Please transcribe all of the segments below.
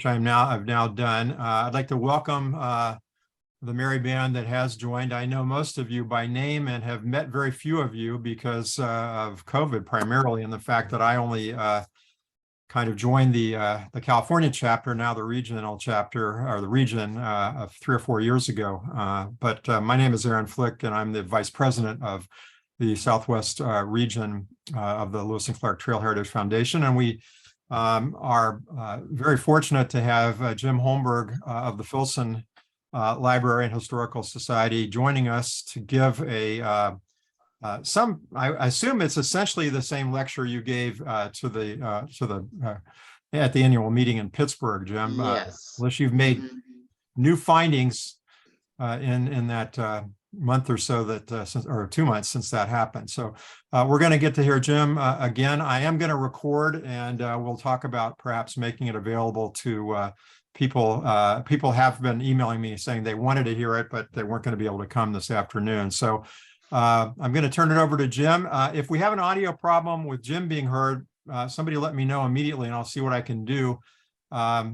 which I've now done. I'd like to welcome the merry band that has joined. I know most of you by name and have met very few of you because of COVID primarily, and the fact that I only kind of joined the California chapter, now the regional chapter, or the region of 3 or 4 years ago. But my name is Aaron Flick, and I'm the vice president of the Southwest region of the Lewis and Clark Trail Heritage Foundation. And we are very fortunate to have Jim Holmberg of the Filson Library and Historical Society joining us to give I assume it's essentially the same lecture you gave at the annual meeting in Pittsburgh, Jim. Yes. Unless you've made new findings in that month or so or 2 months since that happened. So we're going to get to hear Jim again. I am going to record, and we'll talk about perhaps making it available to people. People have been emailing me saying they wanted to hear it, but they weren't going to be able to come this afternoon. So I'm going to turn it over to Jim. If we have an audio problem with Jim being heard, somebody let me know immediately, and I'll see what I can do. I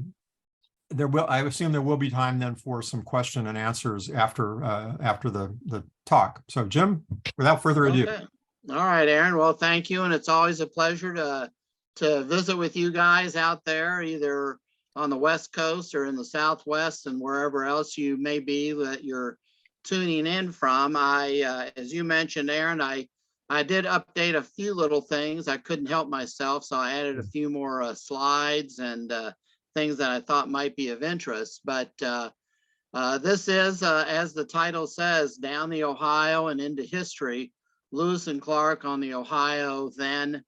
assume there will be time then for some question and answers after the talk. So Jim, without further ado. Okay. All right, Aaron. Well, thank you. And it's always a pleasure to visit with you guys out there, either on the West Coast or in the Southwest and wherever else you may be that you're tuning in from. As you mentioned, Aaron, I did update a few little things. I couldn't help myself, so I added a few more slides and things that I thought might be of interest. But this is, as the title says, Down the Ohio and into History, Lewis and Clark on the Ohio Then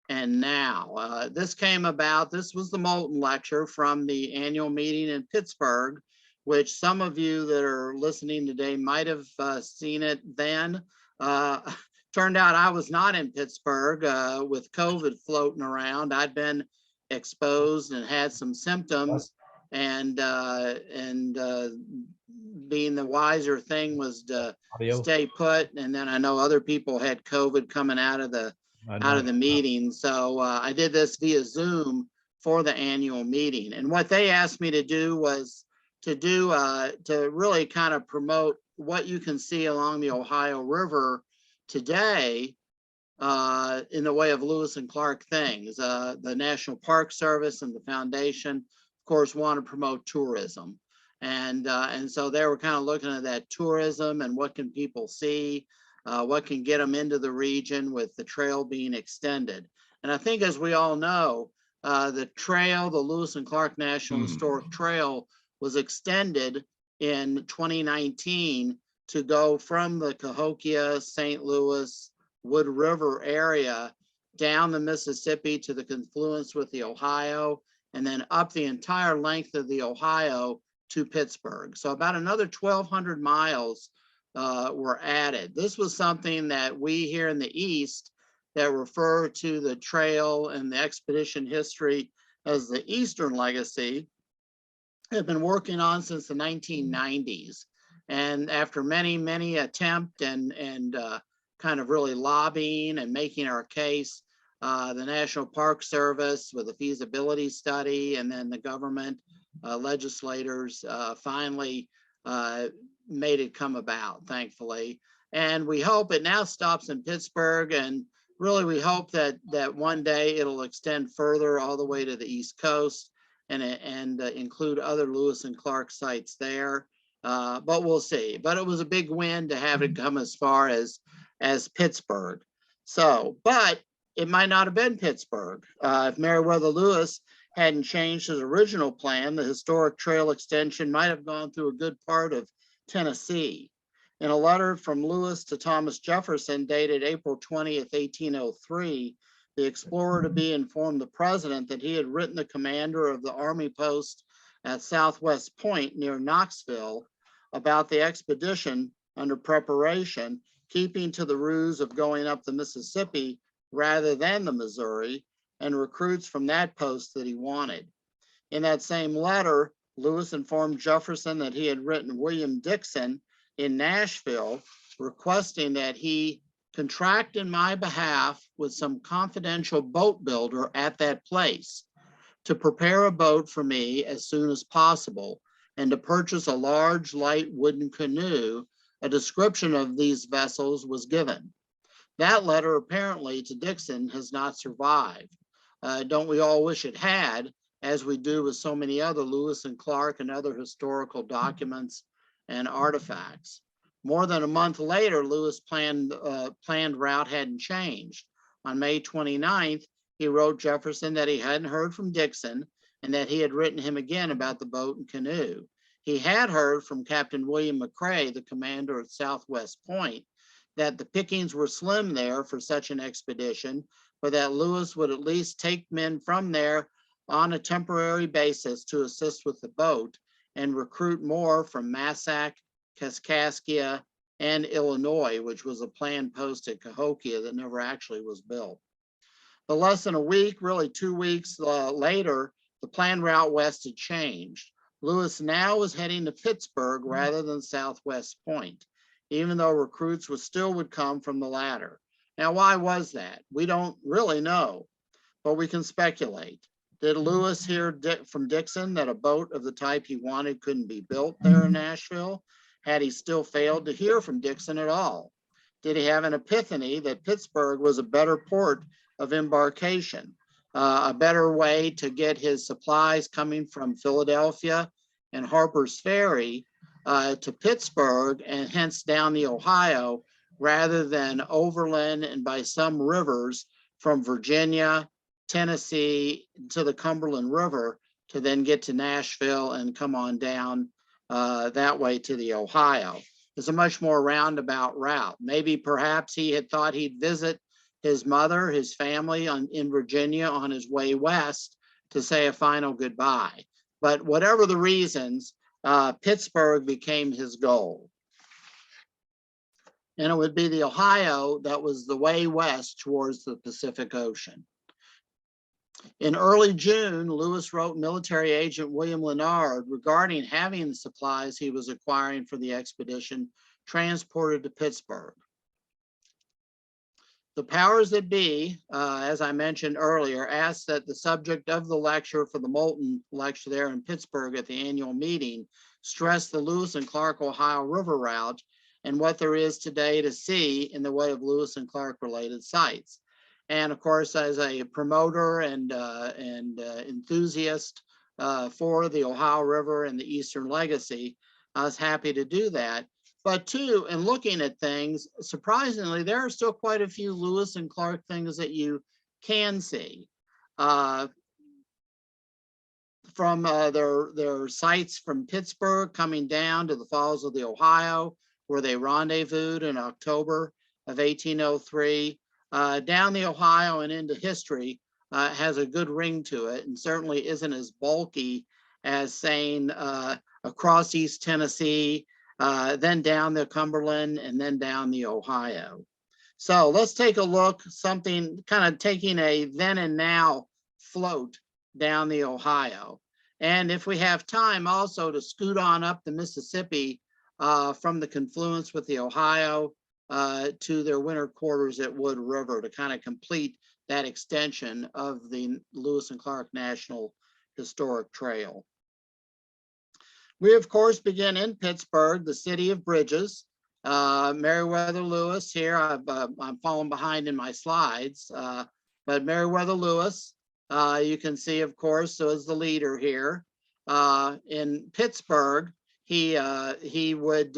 and Now. This was the Moulton Lecture from the annual meeting in Pittsburgh, which some of you that are listening today might have seen it then. Turned out I was not in Pittsburgh with COVID floating around. I'd been exposed and had some symptoms, and being the wiser thing was to stay put. And then I know other people had COVID coming out of the meeting. So I did this via Zoom for the annual meeting. And what they asked me to do was to really kind of promote what you can see along the Ohio River today in the way of Lewis and Clark things. The National Park Service and the foundation, of course, want to promote tourism. And so they were kind of looking at that tourism and what can people see, what can get them into the region with the trail being extended. And I think, as we all know, the Lewis and Clark National Historic Trail was extended in 2019 to go from the Cahokia, St. Louis, Wood River area down the Mississippi to the confluence with the Ohio, and then up the entire length of the Ohio to Pittsburgh. So about another 1,200 miles were added. This was something that we here in the East that refer to the trail and the expedition history as the Eastern Legacy have been working on since the 1990s. And after many attempts and kind of really lobbying and making our case, the National Park Service with a feasibility study, and then the government legislators finally made it come about, thankfully. And we hope it now stops in Pittsburgh, and really we hope that one day it'll extend further all the way to the East Coast and include other Lewis and Clark sites there. But we'll see. But it was a big win to have it come as far as Pittsburgh. So, but it might not have been Pittsburgh. If Meriwether Lewis hadn't changed his original plan, the historic trail extension might have gone through a good part of Tennessee. In a letter from Lewis to Thomas Jefferson dated April 20th, 1803, the explorer-to-be informed the president that he had written the commander of the army post at Southwest Point near Knoxville about the expedition under preparation, keeping to the ruse of going up the Mississippi rather than the Missouri, and recruits from that post that he wanted. In that same letter, Lewis informed Jefferson that he had written William Dixon in Nashville requesting that he contract in my behalf with some confidential boat builder at that place. to prepare a boat for me as soon as possible and to purchase a large, light wooden canoe. A description of these vessels was given. That letter apparently to Dixon has not survived. Don't we all wish it had, as we do with so many other Lewis and Clark and other historical documents and artifacts. More than a month later, Lewis' planned route hadn't changed. On May 29th, he wrote Jefferson that he hadn't heard from Dixon and that he had written him again about the boat and canoe. He had heard from Captain William McCrae, the commander at Southwest Point, that the pickings were slim there for such an expedition, but that Lewis would at least take men from there on a temporary basis to assist with the boat and recruit more from Massac, Kaskaskia, and Illinois, which was a planned post at Cahokia that never actually was built. But less than a week, really 2 weeks later, the planned route west had changed. Lewis now was heading to Pittsburgh rather than Southwest Point, even though recruits would come from the latter. Now, why was that? We don't really know, but we can speculate. Did Lewis hear from Dixon that a boat of the type he wanted couldn't be built there in Nashville? Had he still failed to hear from Dixon at all? Did he have an epiphany that Pittsburgh was a better port of embarkation, a better way to get his supplies coming from Philadelphia and Harper's Ferry to Pittsburgh and hence down the Ohio, rather than overland and by some rivers from Virginia, Tennessee to the Cumberland River to then get to Nashville and come on down that way to the Ohio? It's a much more roundabout route. Maybe perhaps he had thought he'd visit his mother, his family in Virginia on his way west to say a final goodbye. But whatever the reasons, Pittsburgh became his goal. And it would be the Ohio that was the way west towards the Pacific Ocean. In early June, Lewis wrote military agent William Leonard regarding having the supplies he was acquiring for the expedition transported to Pittsburgh. The powers that be, as I mentioned earlier, asked that the subject of the lecture for the Moulton lecture there in Pittsburgh at the annual meeting stress the Lewis and Clark Ohio River route and what there is today to see in the way of Lewis and Clark related sites. And of course, as a promoter and enthusiast for the Ohio River and the Eastern Legacy, I was happy to do that. But too, in looking at things, surprisingly, there are still quite a few Lewis and Clark things that you can see from their sites from Pittsburgh coming down to the Falls of the Ohio, where they rendezvoused in October of 1803. Down the Ohio and into history has a good ring to it, and certainly isn't as bulky as saying across East Tennessee, then down the Cumberland, and then down the Ohio. So let's take a look, something kind of taking a then and now float down the Ohio. And if we have time also to scoot on up the Mississippi from the confluence with the Ohio to their winter quarters at Wood River to kind of complete that extension of the Lewis and Clark National Historic Trail. We, of course, begin in Pittsburgh, the city of bridges. Meriwether Lewis here, I'm falling behind in my slides, but Meriwether Lewis, you can see, of course, so is the leader here. In Pittsburgh, he would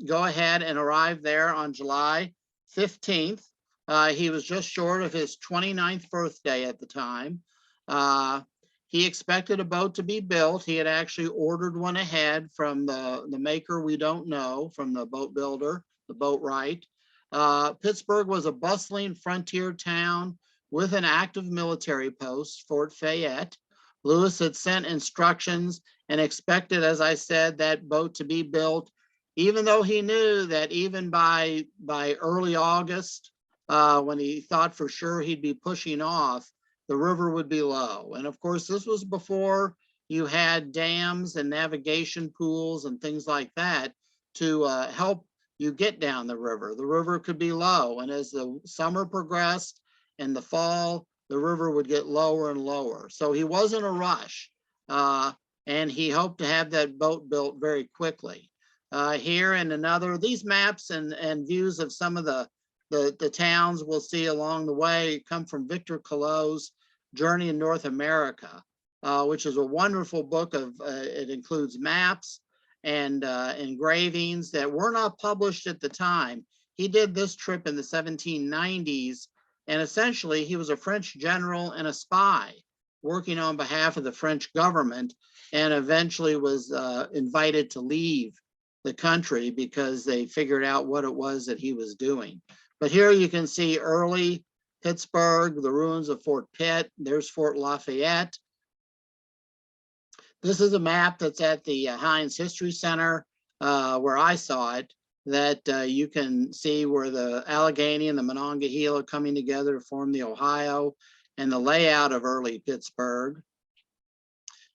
go ahead and arrive there on July 15th. He was just short of his 29th birthday at the time. He expected a boat to be built. He had actually ordered one ahead from the maker we don't know, from the boat builder, the boatwright. Pittsburgh was a bustling frontier town with an active military post, Fort Fayette. Lewis had sent instructions and expected, as I said, that boat to be built, even though he knew that even by early August, when he thought for sure he'd be pushing off, the river would be low. And of course, this was before you had dams and navigation pools and things like that to help you get down the river. The river could be low. And as the summer progressed and the fall the river would get lower and lower. So he was in a rush, and he hoped to have that boat built very quickly. Here and another, these maps and views of some of the towns we'll see along the way come from Victor Collot's Journey in North America, which is a wonderful book of, it includes maps and engravings that were not published at the time. He did this trip in the 1790s, and essentially he was a French general and a spy working on behalf of the French government, and eventually was invited to leave the country because they figured out what it was that he was doing. But here you can see early Pittsburgh, the ruins of Fort Pitt. There's Fort Lafayette. This is a map that's at the Heinz History Center, where I saw it, that you can see where the Allegheny and the Monongahela coming together to form the Ohio, and the layout of early Pittsburgh.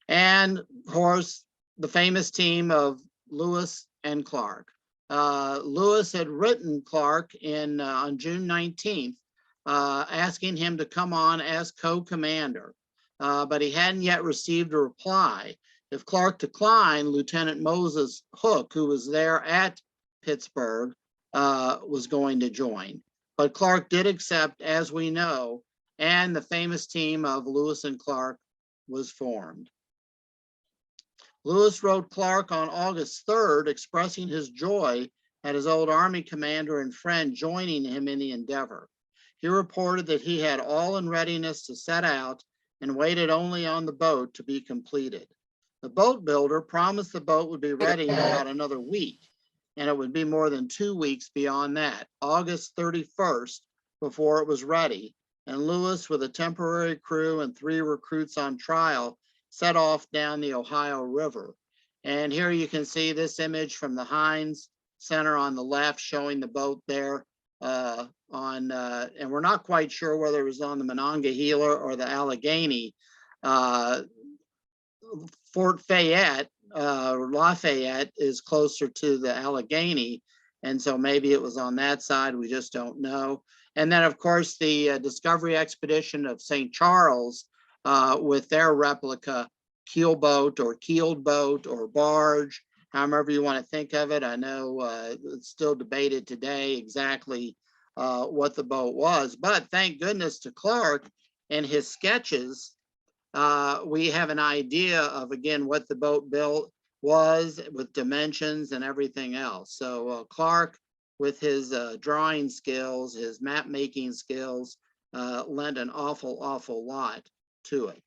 And of course, the famous team of Lewis and Clark. Lewis had written Clark on June 19th, asking him to come on as co-commander, but he hadn't yet received a reply. If Clark declined, Lieutenant Moses Hook, who was there at Pittsburgh, was going to join. But Clark did accept, as we know, and the famous team of Lewis and Clark was formed. Lewis wrote Clark on August 3rd, expressing his joy at his old Army commander and friend joining him in the endeavor. He reported that he had all in readiness to set out and waited only on the boat to be completed. The boat builder promised the boat would be ready in about another week, and it would be more than 2 weeks beyond that, August 31st, before it was ready. And Lewis, with a temporary crew and 3 recruits on trial, set off down the Ohio River. And here you can see this image from the Heinz Center on the left, showing the boat there and we're not quite sure whether it was on the Monongahela or the Allegheny. Fort Fayette, Lafayette is closer to the Allegheny, and so maybe it was on that side, we just don't know. And then, of course, the Discovery Expedition of St. Charles with their replica keelboat or keeled boat or barge, however you want to think of it. I know it's still debated today exactly what the boat was, but thank goodness to Clark and his sketches, we have an idea of, again, what the boat built was with dimensions and everything else. So Clark, with his drawing skills, his map making skills, lent an awful lot to it.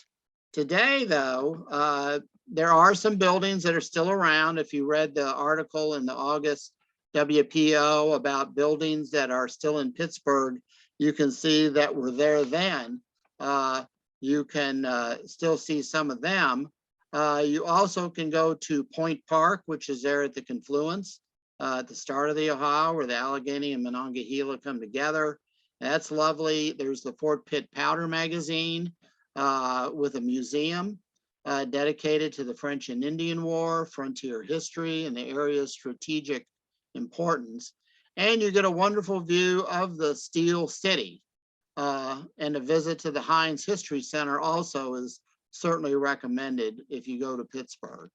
Today, though, there are some buildings that are still around. If you read the article in the August WPO about buildings that are still in Pittsburgh, you can see that were there then. You can still see some of them. You also can go to Point Park, which is there at the confluence at the start of the Ohio, where the Allegheny and Monongahela come together. That's lovely. There's the Fort Pitt Powder Magazine with a museum dedicated to the French and Indian War, frontier history, and the area's strategic importance. And you get a wonderful view of the Steel City. And a visit to the Heinz History Center also is certainly recommended if you go to Pittsburgh.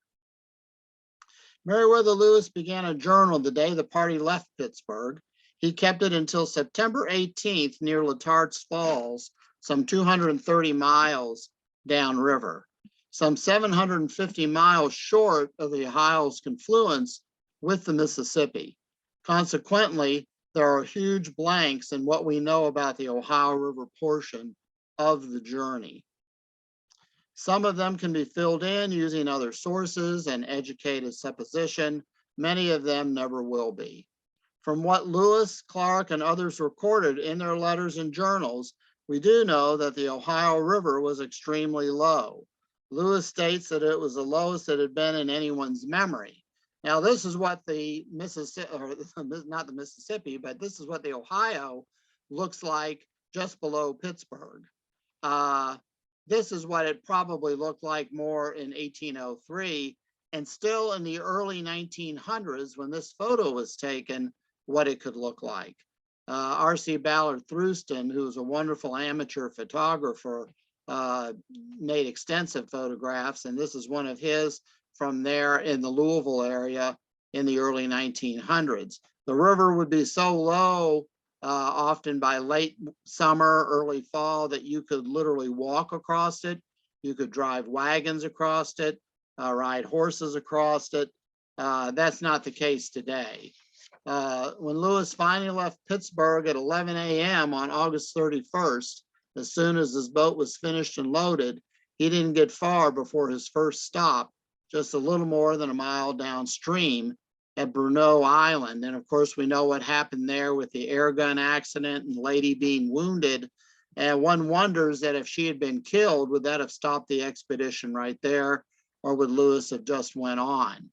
Meriwether Lewis began a journal the day the party left Pittsburgh. He kept it until September 18th near Latart's Falls, some 230 miles downriver, some 750 miles short of the Ohio's confluence with the Mississippi. Consequently, there are huge blanks in what we know about the Ohio River portion of the journey. Some of them can be filled in using other sources and educated supposition. Many of them never will be. From what Lewis, Clark, and others recorded in their letters and journals, we do know that the Ohio River was extremely low. Lewis states that it was the lowest that had been in anyone's memory. Now, this is what the Mississippi, or not the Mississippi, but this is what the Ohio looks like just below Pittsburgh. This is what it probably looked like more in 1803, and still in the early 1900s, when this photo was taken, what it could look like. R.C. Ballard Thruston, who was a wonderful amateur photographer, made extensive photographs, and this is one of his from there in the Louisville area in the early 1900s. The river would be so low, often by late summer, early fall, that you could literally walk across it. You could drive wagons across it, ride horses across it. That's not the case today. When Lewis finally left Pittsburgh at 11 a.m. on August 31st, as soon as his boat was finished and loaded, he didn't get far before his first stop, just a little more than a mile downstream at Bruneau Island. And of course, we know what happened there with the air gun accident and the lady being wounded. And one wonders that if she had been killed, would that have stopped the expedition right there? Or would Lewis have just went on?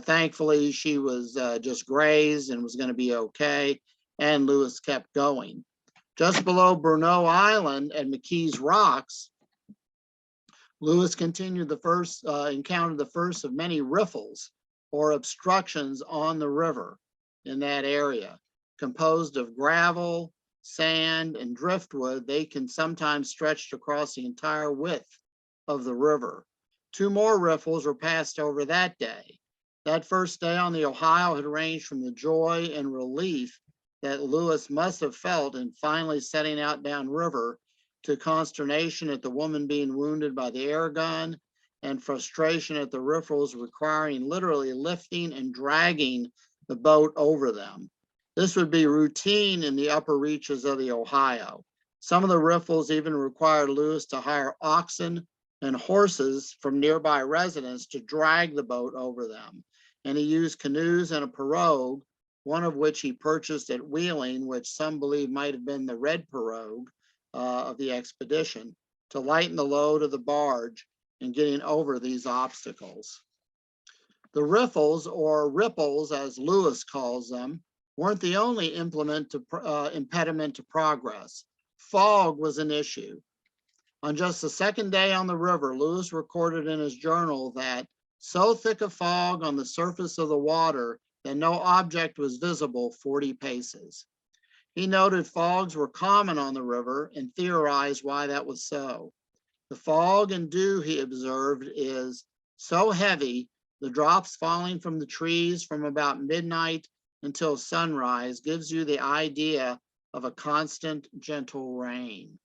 Thankfully, she was just grazed and was going to be okay. And Lewis kept going. Just below Bruneau Island and McKee's Rocks, Lewis encountered the first of many riffles or obstructions on the river in that area. Composed of gravel, sand, and driftwood, they can sometimes stretch across the entire width of the river. 2 more riffles were passed over that day. That first day on the Ohio had ranged from the joy and relief that Lewis must have felt in finally setting out downriver to consternation at the woman being wounded by the air gun and frustration at the riffles requiring literally lifting and dragging the boat over them. This would be routine in the upper reaches of the Ohio. Some of the riffles even required Lewis to hire oxen and horses from nearby residents to drag the boat over them. And he used canoes and a pirogue, one of which he purchased at Wheeling, which some believe might have been the red pirogue of the expedition, to lighten the load of the barge in getting over these obstacles. The riffles, or ripples as Lewis calls them, weren't the only impediment to progress. Fog was an issue. On just the second day on the river, Lewis recorded in his journal that so thick a fog on the surface of the water that no object was visible 40 paces. He noted fogs were common on the river and theorized why that was so. The fog and dew, he observed, is so heavy, the drops falling from the trees from about midnight until sunrise gives you the idea of a constant, gentle rain.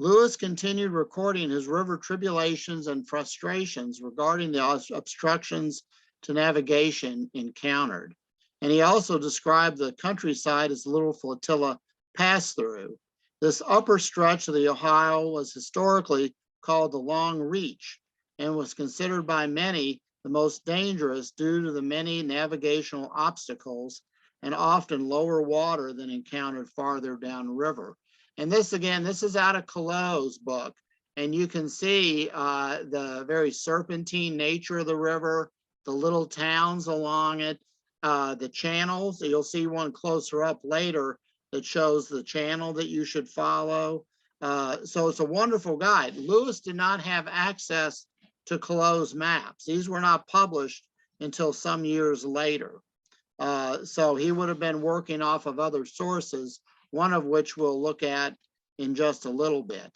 Lewis continued recording his river tribulations and frustrations regarding the obstructions to navigation encountered. And he also described the countryside as a little flotilla pass-through. This upper stretch of the Ohio was historically called the Long Reach and was considered by many the most dangerous due to the many navigational obstacles and often lower water than encountered farther downriver. And this, again, this is out of Collot's book, and you can see the very serpentine nature of the river, the little towns along it, the channels. You'll see one closer up later that shows the channel that you should follow. So it's a wonderful guide. Lewis did not have access to Collot's maps. These were not published until some years later. So he would have been working off of other sources, one of which we'll look at in just a little bit.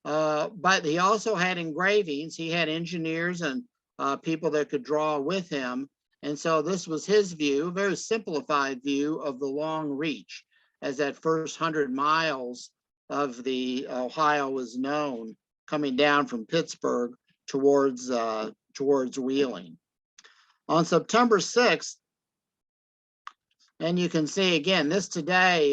But he also had engravings. He had engineers and people that could draw with him. And so this was his view, a very simplified view of the Long Reach, as that first 100 miles of the Ohio was known, coming down from Pittsburgh towards Wheeling. On September 6th, and you can see again, this today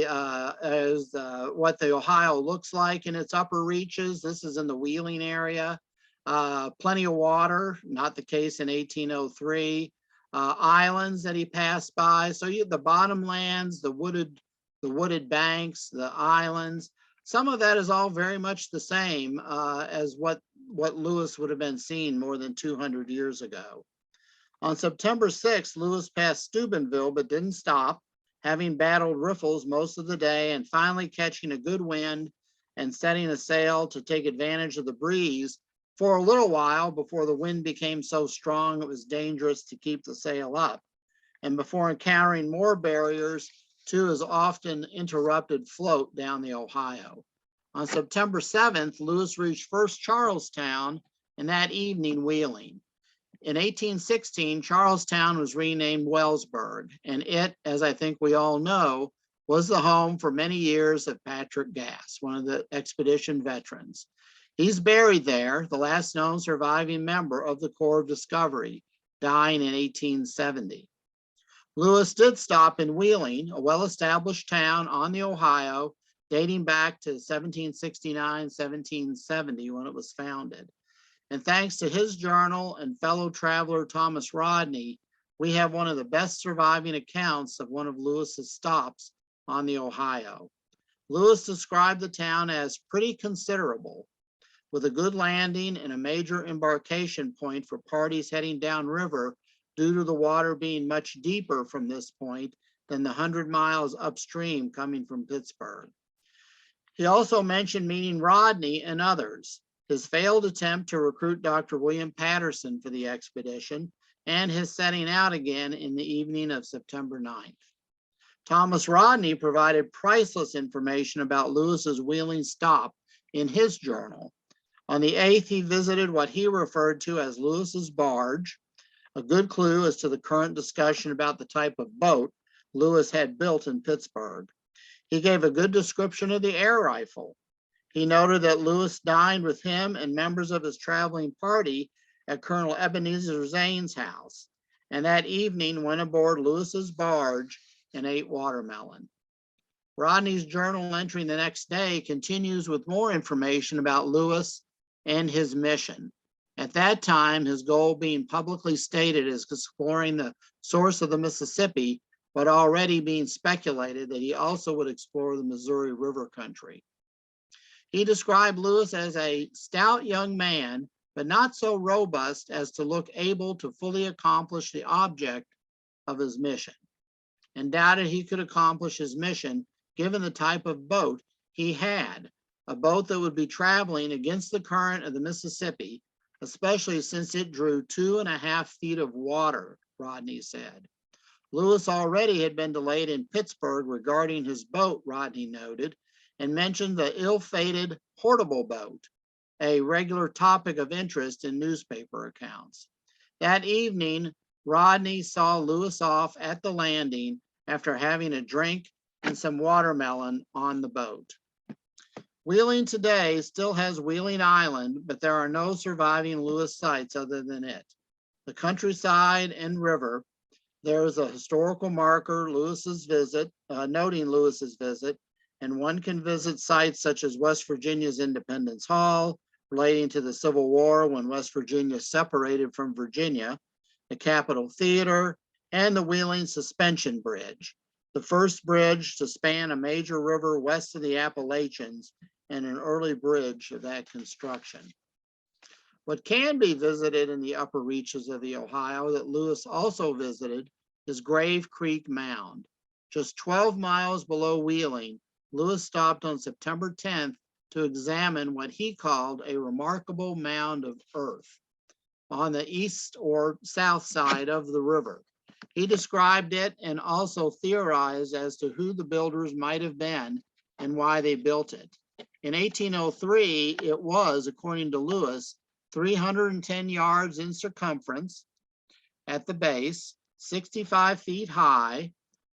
is what the Ohio looks like in its upper reaches. This is in the Wheeling area. Plenty of water, not the case in 1803. Islands that he passed by. So you have the bottomlands, the wooded banks, the islands. Some of that is all very much the same as what Lewis would have been seeing more than 200 years ago. On September 6th, Lewis passed Steubenville, but didn't stop, having battled riffles most of the day and finally catching a good wind and setting a sail to take advantage of the breeze for a little while before the wind became so strong it was dangerous to keep the sail up. And before encountering more barriers to his often interrupted float down the Ohio. On September 7th, Lewis reached first Charlestown and that evening Wheeling. In 1816, Charlestown was renamed Wellsburg, and it, as I think we all know, was the home for many years of Patrick Gass, one of the expedition veterans. He's buried there, the last known surviving member of the Corps of Discovery, dying in 1870. Lewis did stop in Wheeling, a well-established town on the Ohio, dating back to 1769-1770 when it was founded. And thanks to his journal and fellow traveler Thomas Rodney, we have one of the best surviving accounts of one of Lewis's stops on the Ohio. Lewis described the town as pretty considerable, with a good landing and a major embarkation point for parties heading downriver due to the water being much deeper from this point than the 100 miles upstream coming from Pittsburgh. He also mentioned meeting Rodney and others, his failed attempt to recruit Dr. William Patterson for the expedition, and his setting out again in the evening of September 9th. Thomas Rodney provided priceless information about Lewis's Wheeling stop in his journal. On the 8th, he visited what he referred to as Lewis's barge, a good clue as to the current discussion about the type of boat Lewis had built in Pittsburgh. He gave a good description of the air rifle. He noted that Lewis dined with him and members of his traveling party at Colonel Ebenezer Zane's house, and that evening went aboard Lewis's barge and ate watermelon. Rodney's journal entry the next day continues with more information about Lewis and his mission. At that time, his goal being publicly stated as exploring the source of the Mississippi, but already being speculated that he also would explore the Missouri River country. He described Lewis as a stout young man, but not so robust as to look able to fully accomplish the object of his mission, and doubted he could accomplish his mission given the type of boat he had, a boat that would be traveling against the current of the Mississippi, especially since it drew 2.5 feet of water, Rodney said. Lewis already had been delayed in Pittsburgh regarding his boat, Rodney noted, and mentioned the ill-fated portable boat, a regular topic of interest in newspaper accounts. That evening, Rodney saw Lewis off at the landing after having a drink and some watermelon on the boat. Wheeling today still has Wheeling Island, but there are no surviving Lewis sites other than it. The countryside and river, there is a historical marker Lewis's visit, noting Lewis's visit, and one can visit sites such as West Virginia's Independence Hall, relating to the Civil War when West Virginia separated from Virginia, the Capitol Theater, and the Wheeling Suspension Bridge, the first bridge to span a major river west of the Appalachians and an early bridge of that construction. What can be visited in the upper reaches of the Ohio that Lewis also visited is Grave Creek Mound. Just 12 miles below Wheeling, Lewis stopped on September 10th to examine what he called a remarkable mound of earth on the east or south side of the river. He described it and also theorized as to who the builders might have been and why they built it. In 1803, it was, according to Lewis, 310 yards in circumference at the base, 65 feet high,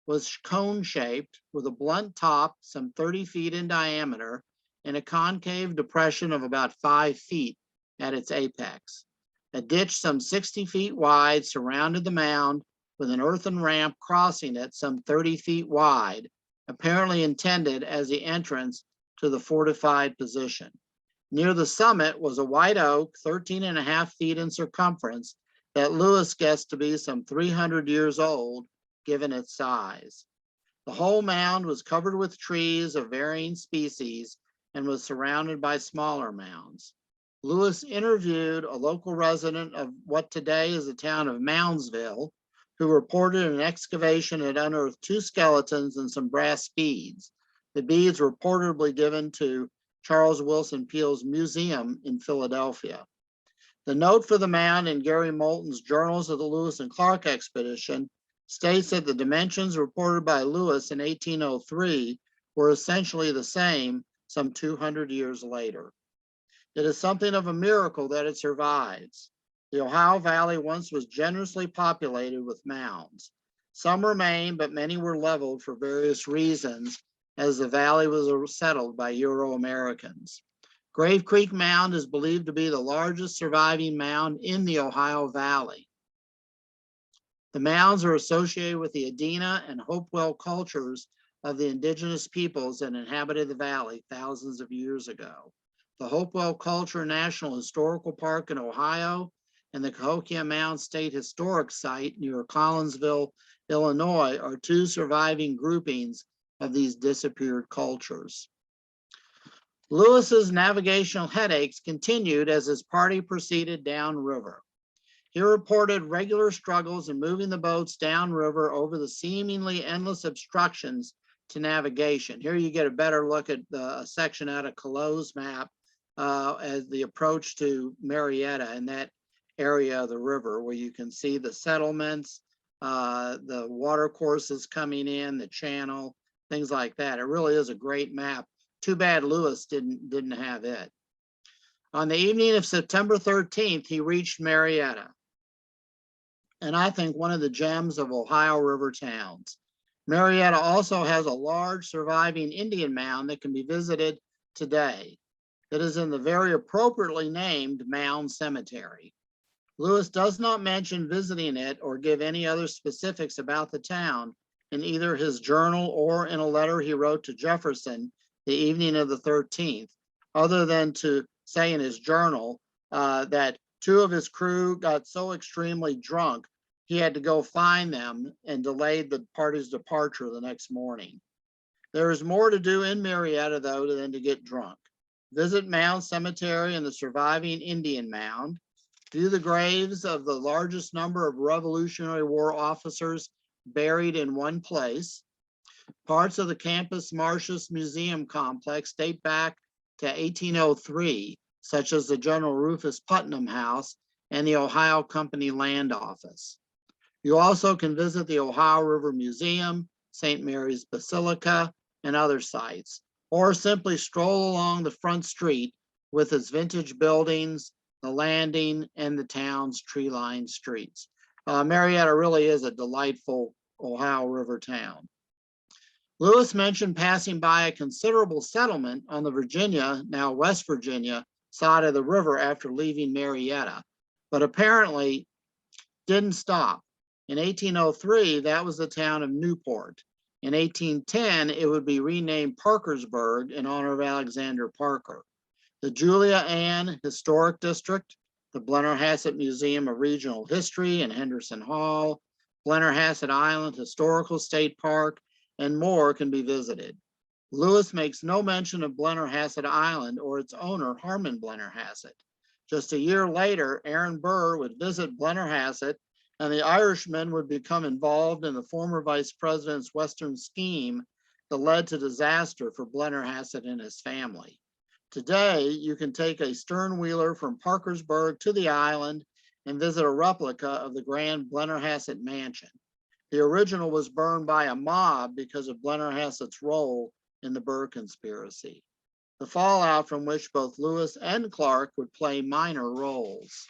was cone-shaped with a blunt top some 30 feet in diameter and a concave depression of about 5 feet at its apex. A ditch some 60 feet wide surrounded the mound with an earthen ramp crossing it some 30 feet wide, apparently intended as the entrance to the fortified position. Near the summit was a white oak, 13.5 feet in circumference, that Lewis guessed to be some 300 years old, given its size. The whole mound was covered with trees of varying species and was surrounded by smaller mounds. Lewis interviewed a local resident of what today is the town of Moundsville, who reported an excavation had unearthed 2 skeletons and some brass beads. The beads were reportedly given to Charles Wilson Peele's museum in Philadelphia. The note for the mound in Gary Moulton's Journals of the Lewis and Clark Expedition states that the dimensions reported by Lewis in 1803 were essentially the same some 200 years later. It is something of a miracle that it survives. The Ohio Valley once was generously populated with mounds. Some remain, but many were leveled for various reasons, as the valley was settled by Euro-Americans. Grave Creek Mound is believed to be the largest surviving mound in the Ohio Valley. The mounds are associated with the Adena and Hopewell cultures of the indigenous peoples that inhabited the valley thousands of years ago. The Hopewell Culture National Historical Park in Ohio and the Cahokia Mound State Historic Site near Collinsville, Illinois, are two surviving groupings of these disappeared cultures. Lewis's navigational headaches continued as his party proceeded downriver. He reported regular struggles in moving the boats downriver over the seemingly endless obstructions to navigation. Here you get a better look at a section out of Callot's map as the approach to Marietta and that area of the river, where you can see the settlements, the water courses coming in, the channel, things like that. It really is a great map. Too bad Lewis didn't have it. On the evening of September 13th, he reached Marietta, and I think one of the gems of Ohio River towns. Marietta also has a large surviving Indian mound that can be visited today. It is in the very appropriately named Mound Cemetery. Lewis does not mention visiting it or give any other specifics about the town in either his journal or in a letter he wrote to Jefferson the evening of the 13th, other than to say in his journal that two of his crew got so extremely drunk he had to go find them and delayed the party's departure the next morning. There is more to do in Marietta, though, than to get drunk. Visit Mound Cemetery and the surviving Indian mound. View the graves of the largest number of Revolutionary War officers buried in one place. Parts of the Campus Martius Museum complex date back to 1803, such as the General Rufus Putnam House and the Ohio Company Land Office. You also can visit the Ohio River Museum, St. Mary's Basilica, and other sites, or simply stroll along the front street with its vintage buildings, the landing, and the town's tree-lined streets. Marietta really is a delightful Ohio River town. Lewis mentioned passing by a considerable settlement on the Virginia, now West Virginia, side of the river after leaving Marietta, but apparently didn't stop. In 1803, that was the town of Newport. In 1810, it would be renamed Parkersburg in honor of Alexander Parker. The Julia Ann Historic District, the Blennerhassett Museum of Regional History in Henderson Hall, Blennerhassett Island Historical State Park, and more can be visited. Lewis makes no mention of Blennerhassett Island or its owner, Harmon Blennerhassett. Just a year later, Aaron Burr would visit Blennerhassett, and the Irishman would become involved in the former vice president's Western scheme that led to disaster for Blennerhassett and his family. Today, you can take a stern-wheeler from Parkersburg to the island and visit a replica of the grand Blennerhassett mansion. The original was burned by a mob because of Blennerhassett's role in the Burr conspiracy, the fallout from which both Lewis and Clark would play minor roles.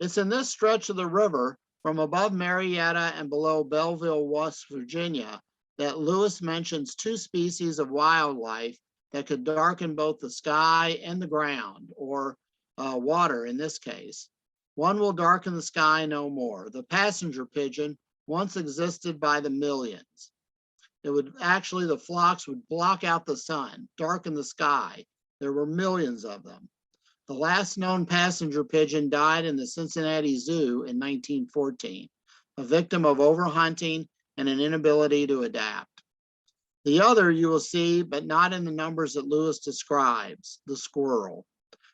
It's in this stretch of the river from above Marietta and below Belleville, West Virginia, that Lewis mentions two species of wildlife that could darken both the sky and the ground, or water in this case. One will darken the sky no more. The passenger pigeon once existed by the millions. It would actually, the flocks would block out the sun, darken the sky. There were millions of them. The last known passenger pigeon died in the Cincinnati Zoo in 1914, a victim of overhunting and an inability to adapt. The other you will see, but not in the numbers that Lewis describes, the squirrel.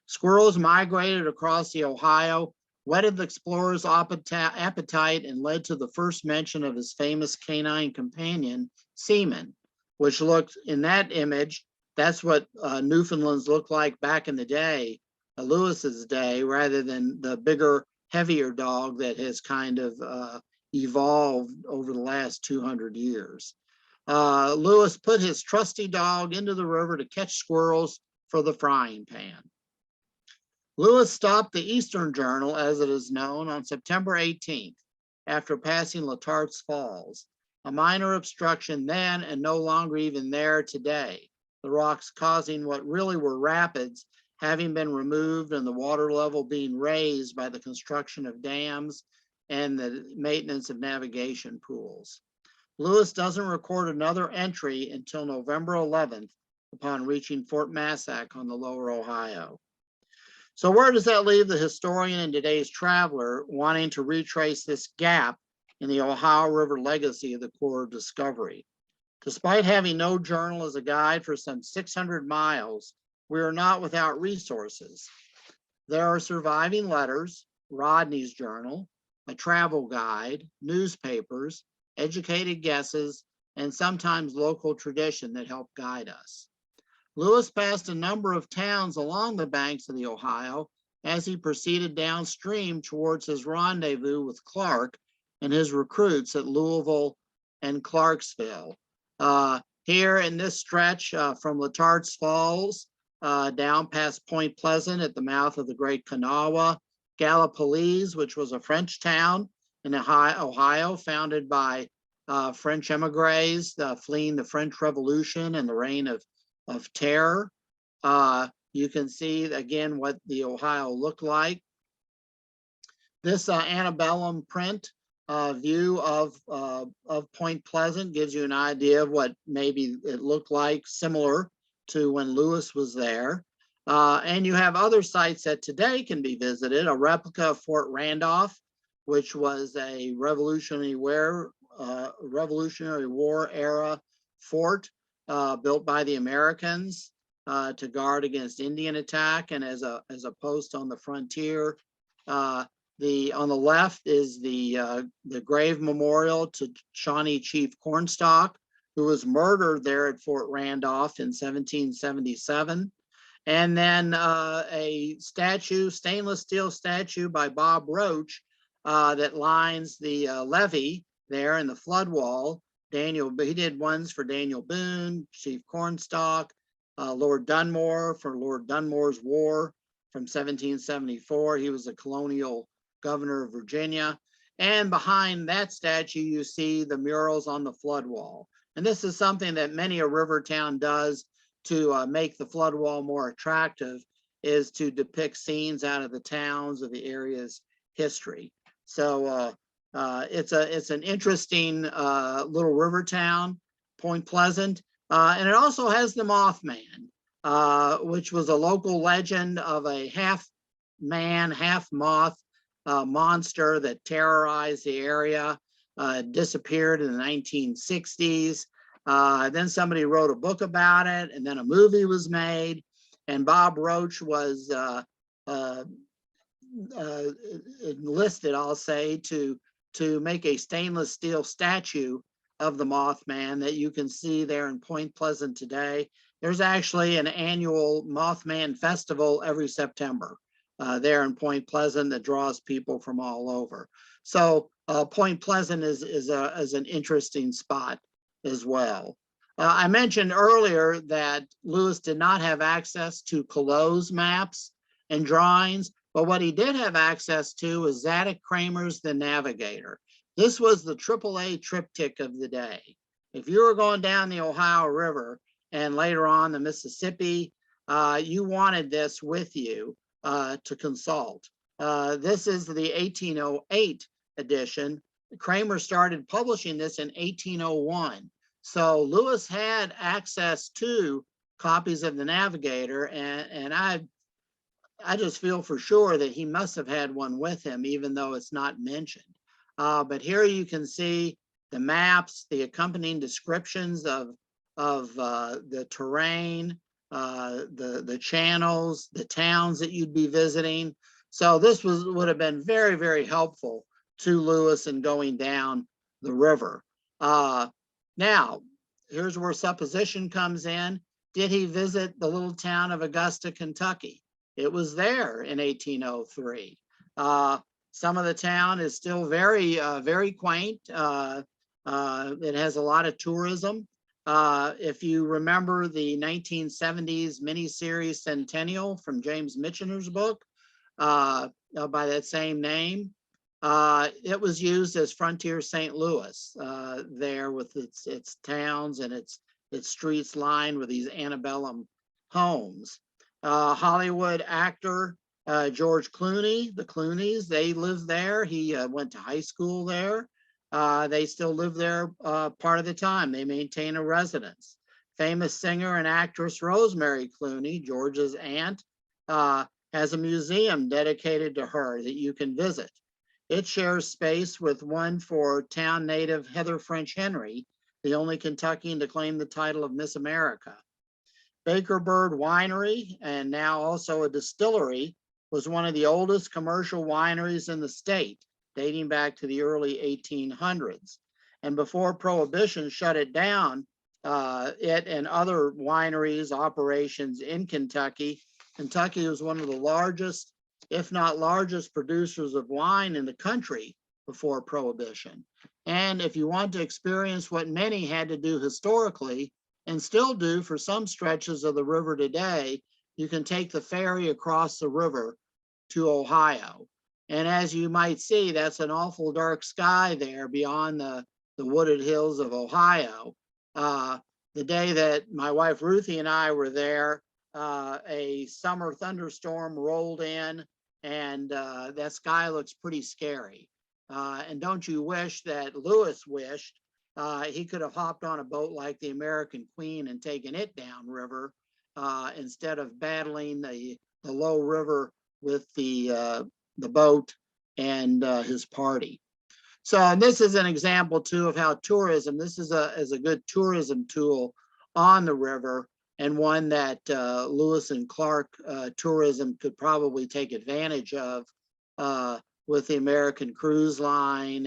Squirrels migrated across the Ohio, whetted the explorer's appetite, and led to the first mention of his famous canine companion, Seaman, which looked, in that image, that's what Newfoundlands looked like back in the day, Lewis's day, rather than the bigger, heavier dog that has kind of evolved over the last 200 years. Lewis put his trusty dog into the river to catch squirrels for the frying pan. Lewis stopped the Eastern Journal, as it is known, on September 18th, after passing Letart's Falls, a minor obstruction then and no longer even there today, the rocks causing what really were rapids having been removed and the water level being raised by the construction of dams and the maintenance of navigation pools. Lewis doesn't record another entry until November 11th upon reaching Fort Massac on the lower Ohio. So where does that leave the historian and today's traveler wanting to retrace this gap in the Ohio River legacy of the Corps of Discovery? Despite having no journal as a guide for some 600 miles, we are not without resources. There are surviving letters, Rodney's journal, a travel guide, newspapers, educated guesses, and sometimes local tradition that help guide us. Lewis passed a number of towns along the banks of the Ohio as he proceeded downstream towards his rendezvous with Clark and his recruits at Louisville and Clarksville. Here in this stretch from Letart's Falls down past Point Pleasant at the mouth of the Great Kanawha, Gallipolis, which was a French town in Ohio, founded by French emigres fleeing the French Revolution and the reign of terror. You can see again what the Ohio looked like. This antebellum print view of Point Pleasant gives you an idea of what maybe it looked like, similar to when Lewis was there. And you have other sites that today can be visited. A replica of Fort Randolph, which was a Revolutionary War era fort built by the Americans to guard against Indian attack and as a post on the frontier. On the left is the grave memorial to Shawnee Chief Cornstalk, who was murdered there at Fort Randolph in 1777. And then a statue, stainless steel statue by Bob Roach that lines the levee there in the flood wall. He did ones for Daniel Boone, Chief Cornstalk, Lord Dunmore for Lord Dunmore's War from 1774. He was a colonial governor of Virginia. And behind that statue, you see the murals on the flood wall. And this is something that many a river town does to make the flood wall more attractive, is to depict scenes out of the towns of the area's history. So it's an interesting little river town, Point Pleasant. And it also has the Mothman, which was a local legend of a half man, half moth monster that terrorized the area, disappeared in the 1960s. Then somebody wrote a book about it, and then a movie was made. And Bob Roach was enlisted, I'll say, to make a stainless steel statue of the Mothman that you can see there in Point Pleasant today. There's actually an annual Mothman festival every September there in Point Pleasant that draws people from all over. So Point Pleasant is an interesting spot as well. I mentioned earlier that Lewis did not have access to Collot's maps and drawings, but what he did have access to was Zadoc Kramer's The Navigator. This was the AAA triptych of the day. If you were going down the Ohio River and later on the Mississippi, you wanted this with you to consult. This is the 1808 edition. Kramer started publishing this in 1801. So Lewis had access to copies of the Navigator, and I just feel for sure that he must have had one with him, even though it's not mentioned. But here you can see the maps, the accompanying descriptions of the terrain, the channels, the towns that you'd be visiting. So this would have been very, very helpful to Lewis in going down the river. Now, here's where supposition comes in. Did he visit the little town of Augusta, Kentucky? It was there in 1803. Some of the town is still very quaint. It has a lot of tourism. If you remember the 1970s miniseries Centennial from James Michener's book by that same name, it was used as Frontier St. Louis there with its towns and its streets lined with these antebellum homes. Hollywood actor George Clooney, the Clooneys, they live there. He went to high school there. They still live there part of the time. They maintain a residence. Famous singer and actress Rosemary Clooney, George's aunt, has a museum dedicated to her that you can visit. It shares space with one for town native Heather French Henry, the only Kentuckian to claim the title of Miss America. Baker Bird Winery, and now also a distillery, was one of the oldest commercial wineries in the state, dating back to the early 1800s. And before Prohibition shut it down, it and other wineries operations in Kentucky. Kentucky was one of the largest, if not largest, producers of wine in the country before Prohibition. And if you want to experience what many had to do historically, and still do for some stretches of the river today, you can take the ferry across the river to Ohio. And as you might see, that's an awful dark sky there beyond the wooded hills of Ohio. The day that my wife Ruthie and I were there, a summer thunderstorm rolled in, and that sky looks pretty scary. And don't you wish that Lewis wished he could have hopped on a boat like the American Queen and taken it downriver instead of battling the low river with the boat and his party. So, and this is an example too of how tourism, this is a good tourism tool on the river, and one that Lewis and Clark tourism could probably take advantage of with the American Cruise Line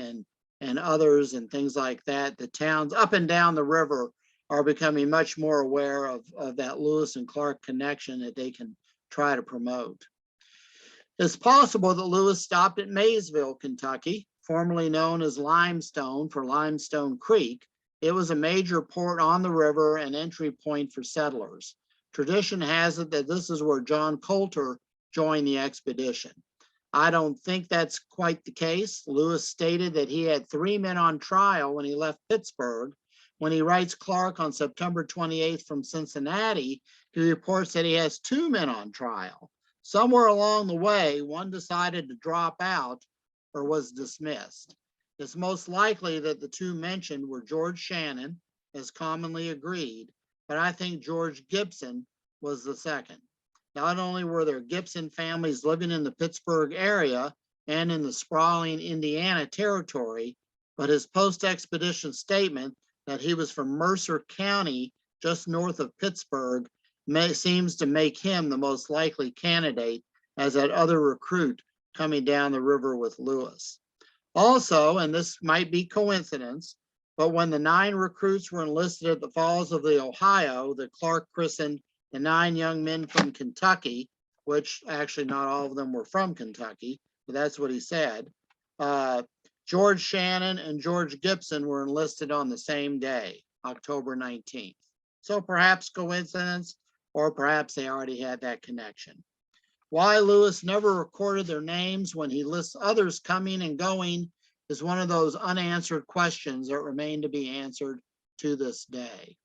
and others and things like that. The towns up and down the river are becoming much more aware of that Lewis and Clark connection that they can try to promote. It's possible that Lewis stopped at Maysville, Kentucky, formerly known as Limestone for Limestone Creek. It was a major port on the river and entry point for settlers. Tradition has it that this is where John Coulter joined the expedition. I don't think that's quite the case. Lewis stated that he had 3 men on trial when he left Pittsburgh. When he writes Clark on September 28th from Cincinnati, he reports that he has 2 men on trial. Somewhere along the way, one decided to drop out or was dismissed. It's most likely that the 2 mentioned were George Shannon, as commonly agreed, but I think George Gibson was the second. Not only were there Gibson families living in the Pittsburgh area and in the sprawling Indiana territory, but his post-expedition statement that he was from Mercer County, just north of Pittsburgh, seems to make him the most likely candidate as that other recruit coming down the river with Lewis. Also, and this might be coincidence, but when the 9 recruits were enlisted at the Falls of the Ohio, that Clark christened the 9 young men from Kentucky, which actually not all of them were from Kentucky, but that's what he said. George Shannon and George Gibson were enlisted on the same day, October 19th. So perhaps coincidence, or perhaps they already had that connection. Why Lewis never recorded their names when he lists others coming and going is one of those unanswered questions that remain to be answered to this day.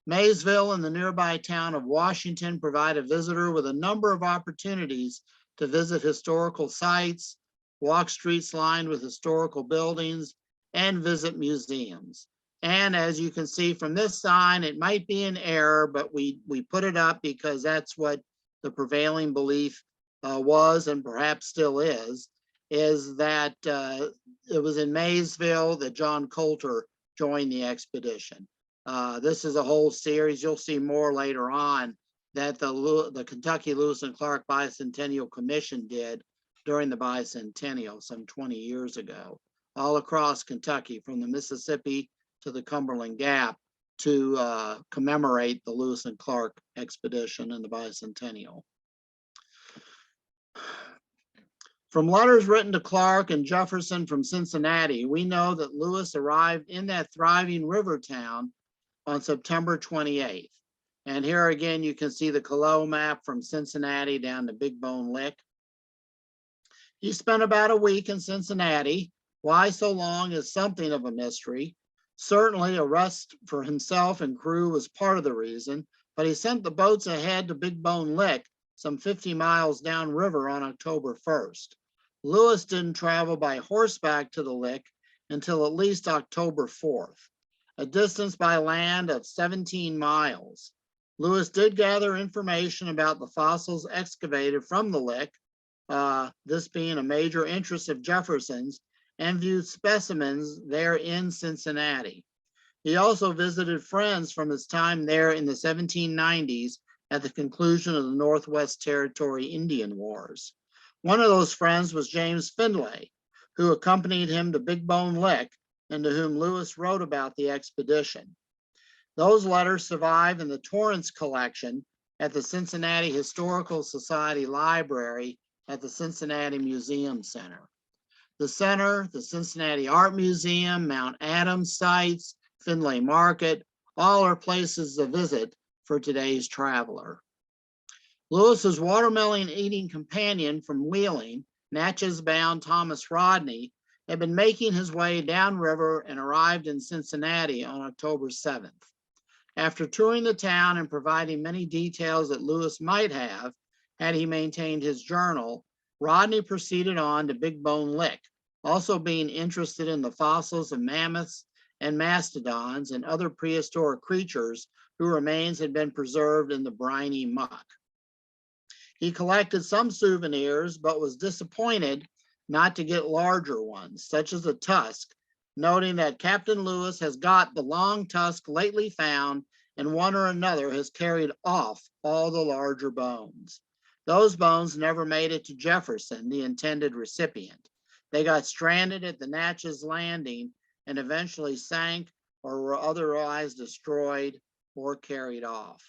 Maysville and the nearby town of Washington provide a visitor with a number of opportunities to visit historical sites, walk streets lined with historical buildings, and visit museums. And as you can see from this sign, it might be an error, but we put it up because that's what the prevailing belief was, and perhaps still is that it was in Maysville that John Coulter joined the expedition. This is a whole series. You'll see more later on that the Kentucky Lewis and Clark Bicentennial Commission did during the bicentennial some 20 years ago, all across Kentucky, from the Mississippi to the Cumberland Gap, to commemorate the Lewis and Clark expedition and the bicentennial. From letters written to Clark and Jefferson from Cincinnati, we know that Lewis arrived in that thriving river town on September 28th. And here again, you can see the Colo map from Cincinnati down to Big Bone Lick. He spent about a week in Cincinnati. Why so long is something of a mystery. Certainly a rest for himself and crew was part of the reason, but he sent the boats ahead to Big Bone Lick, some 50 miles downriver on October 1st. Lewis didn't travel by horseback to the lick until at least October 4th, a distance by land of 17 miles. Lewis did gather information about the fossils excavated from the lick, this being a major interest of Jefferson's, and viewed specimens there in Cincinnati. He also visited friends from his time there in the 1790s at the conclusion of the Northwest Territory Indian Wars. One of those friends was James Findlay, who accompanied him to Big Bone Lick and to whom Lewis wrote about the expedition. Those letters survive in the Torrance collection at the Cincinnati Historical Society Library at the Cincinnati Museum Center. The center, the Cincinnati Art Museum, Mount Adams sites, Findlay Market, all are places to visit for today's traveler. Lewis's watermelon eating companion from Wheeling, Natchez-bound Thomas Rodney, had been making his way downriver and arrived in Cincinnati on October 7th. After touring the town and providing many details that Lewis might have, had he maintained his journal, Rodney proceeded on to Big Bone Lick, also being interested in the fossils of mammoths and mastodons and other prehistoric creatures whose remains had been preserved in the briny muck. He collected some souvenirs, but was disappointed not to get larger ones, such as a tusk, noting that Captain Lewis has got the long tusk lately found, and one or another has carried off all the larger bones. Those bones never made it to Jefferson, the intended recipient. They got stranded at the Natchez Landing and eventually sank or were otherwise destroyed or carried off.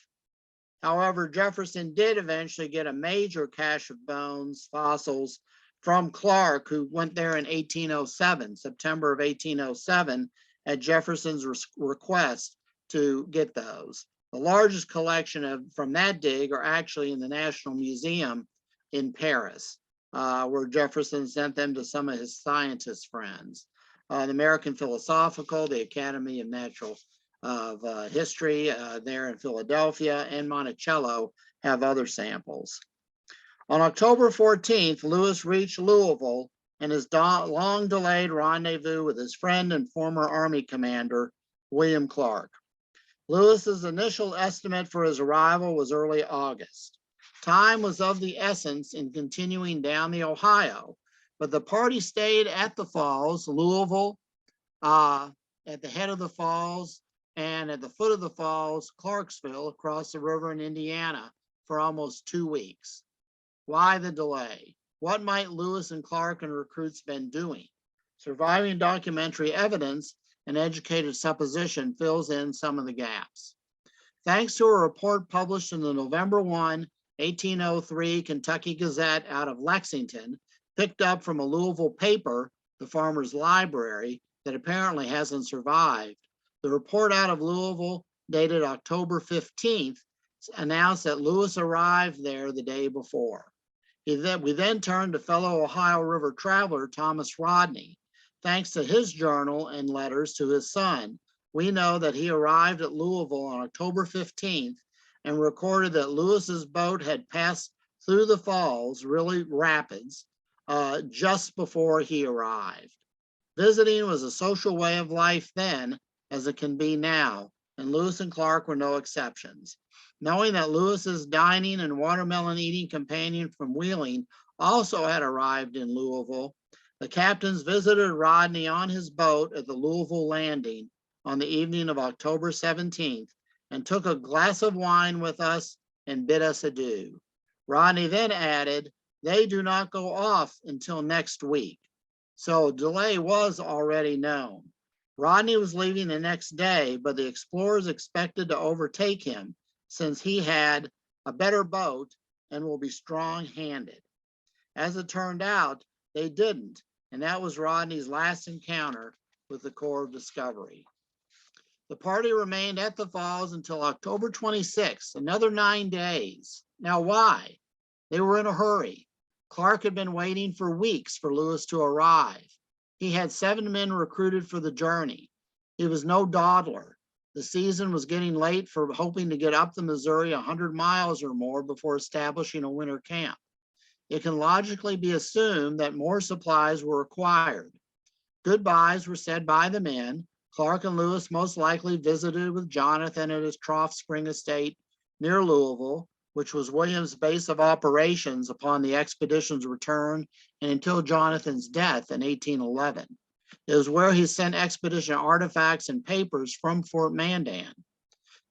However, Jefferson did eventually get a major cache of bones, fossils, from Clark, who went there in 1807, September of 1807, at Jefferson's request to get those. The largest collection from that dig are actually in the National Museum in Paris, where Jefferson sent them to some of his scientist friends. The American Philosophical, the Academy of Natural History there in Philadelphia, and Monticello have other samples. On October 14th, Lewis reached Louisville and his long delayed rendezvous with his friend and former Army commander, William Clark. Lewis's initial estimate for his arrival was early August. Time was of the essence in continuing down the Ohio, but the party stayed at the falls, Louisville, at the head of the falls, and at the foot of the falls, Clarksville, across the river in Indiana, for almost 2 weeks. Why the delay? What might Lewis and Clark and recruits been doing? Surviving documentary evidence and educated supposition fills in some of the gaps. Thanks to a report published in the November 1, 1803 Kentucky Gazette out of Lexington, picked up from a Louisville paper, the Farmer's Library, that apparently hasn't survived. The report out of Louisville, dated October 15th, announced that Lewis arrived there the day before. We then turned to fellow Ohio River traveler Thomas Rodney. Thanks to his journal and letters to his son, we know that he arrived at Louisville on October 15th and recorded that Lewis's boat had passed through the falls, really rapids, just before he arrived. Visiting was a social way of life then, as it can be now, and Lewis and Clark were no exceptions. Knowing that Lewis's dining and watermelon eating companion from Wheeling also had arrived in Louisville, the captains visited Rodney on his boat at the Louisville landing on the evening of October 17th and took a glass of wine with us and bid us adieu. Rodney then added, "They do not go off until next week." So delay was already known. Rodney was leaving the next day, but the explorers expected to overtake him since he had a better boat and will be strong-handed. As it turned out, they didn't. And that was Rodney's last encounter with the Corps of Discovery. The party remained at the falls until October 26th, another 9 days. Now, why? They were in a hurry. Clark had been waiting for weeks for Lewis to arrive. He had 7 men recruited for the journey. He was no dawdler. The season was getting late for hoping to get up the Missouri 100 miles or more before establishing a winter camp. It can logically be assumed that more supplies were required. Goodbyes were said by the men. Clark and Lewis most likely visited with Jonathan at his Trough Spring estate near Louisville, which was Williams' base of operations upon the expedition's return and until Jonathan's death in 1811. It was where he sent expedition artifacts and papers from Fort Mandan.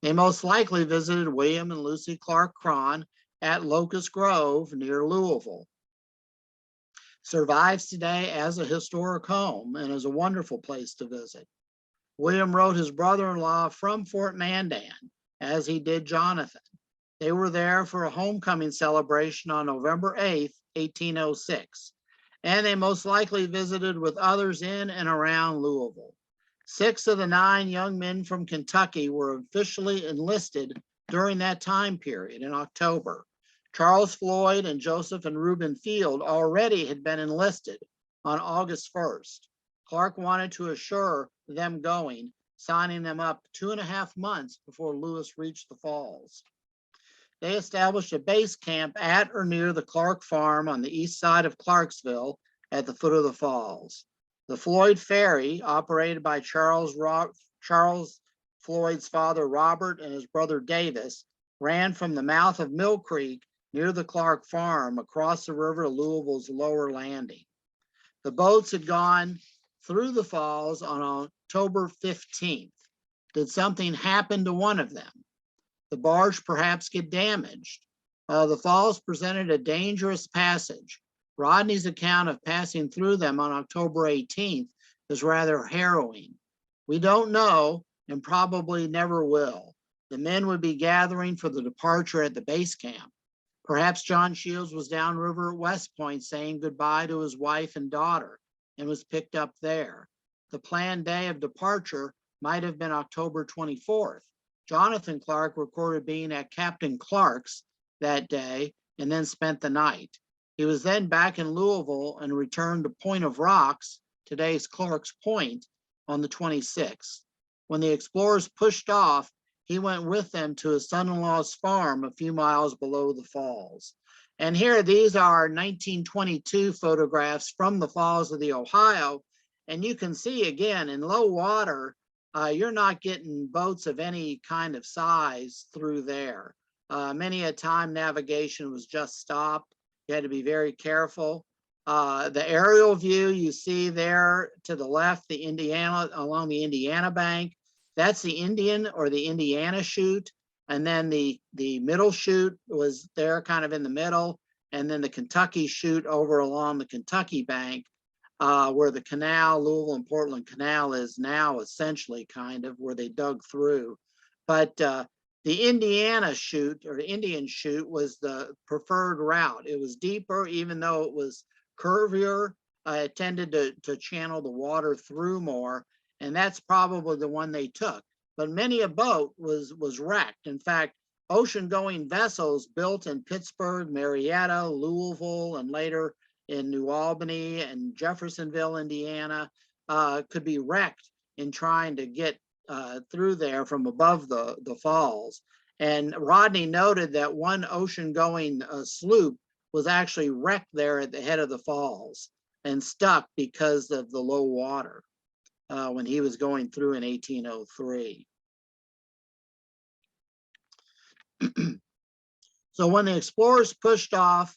They most likely visited William and Lucy Clark Cron at Locust Grove near Louisville. Survives today as a historic home and is a wonderful place to visit. William wrote his brother-in-law from Fort Mandan, as he did Jonathan. They were there for a homecoming celebration on November 8th, 1806, and they most likely visited with others in and around Louisville. 6 of the 9 young men from Kentucky were officially enlisted during that time period in October. Charles Floyd and Joseph and Reuben Field already had been enlisted on August 1st. Clark wanted to assure them going, signing them up 2.5 months before Lewis reached the falls. They established a base camp at or near the Clark farm on the east side of Clarksville at the foot of the falls. The Floyd Ferry, operated by Charles Floyd's father Robert and his brother Davis, ran from the mouth of Mill Creek near the Clark farm across the river to Louisville's lower landing. The boats had gone through the falls on October 15th. Did something happen to one of them? The barge perhaps get damaged. The falls presented a dangerous passage. Rodney's account of passing through them on October 18th is rather harrowing. We don't know and probably never will. The men would be gathering for the departure at the base camp. Perhaps John Shields was downriver at West Point saying goodbye to his wife and daughter and was picked up there. The planned day of departure might have been October 24th. Jonathan Clark recorded being at Captain Clark's that day and then spent the night. He was then back in Louisville and returned to Point of Rocks, today's Clark's Point, on the 26th. When the explorers pushed off, he went with them to his son-in-law's farm a few miles below the falls. And here, these are 1922 photographs from the falls of the Ohio. And you can see again, in low water, you're not getting boats of any kind of size through there. Many a time navigation was just stopped. You had to be very careful. The aerial view you see there to the left, the Indiana, along the Indiana bank, that's the Indian or the Indiana chute. And then the middle chute was there kind of in the middle. And then the Kentucky chute over along the Kentucky bank, where the canal, Louisville and Portland Canal is now essentially kind of where they dug through. But the Indiana chute or the Indian chute was the preferred route. It was deeper, even though it was curvier. It tended to channel the water through more. And that's probably the one they took. But many a boat was wrecked. In fact, ocean-going vessels built in Pittsburgh, Marietta, Louisville, and later in New Albany and Jeffersonville, Indiana, could be wrecked in trying to get through there from above the falls. And Rodney noted that one ocean-going sloop was actually wrecked there at the head of the falls and stuck because of the low water when he was going through in 1803. So when the explorers pushed off,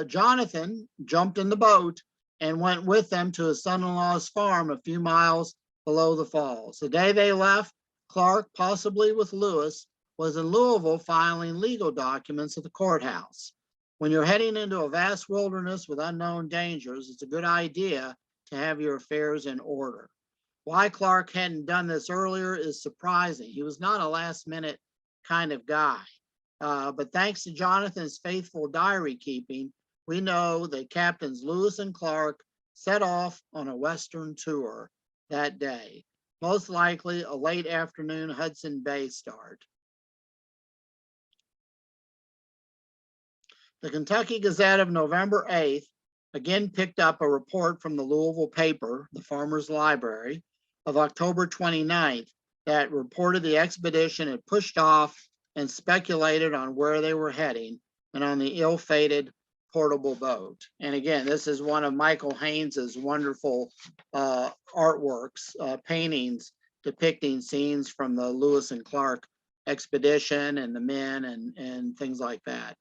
Jonathan jumped in the boat and went with them to his son-in-law's farm a few miles below the falls. The day they left, Clark, possibly with Lewis, was in Louisville filing legal documents at the courthouse. When you're heading into a vast wilderness with unknown dangers, it's a good idea to have your affairs in order. Why Clark hadn't done this earlier is surprising. He was not a last-minute kind of guy. But thanks to Jonathan's faithful diary keeping, we know that Captains Lewis and Clark set off on a Western tour that day, most likely a late afternoon Hudson Bay start. The Kentucky Gazette of November 8th again picked up a report from the Louisville paper, the Farmer's Library, of October 29th that reported the expedition had pushed off and speculated on where they were heading and on the ill-fated portable boat. And again, this is one of Michael Haynes's wonderful artworks, paintings depicting scenes from the Lewis and Clark expedition and the men and things like that.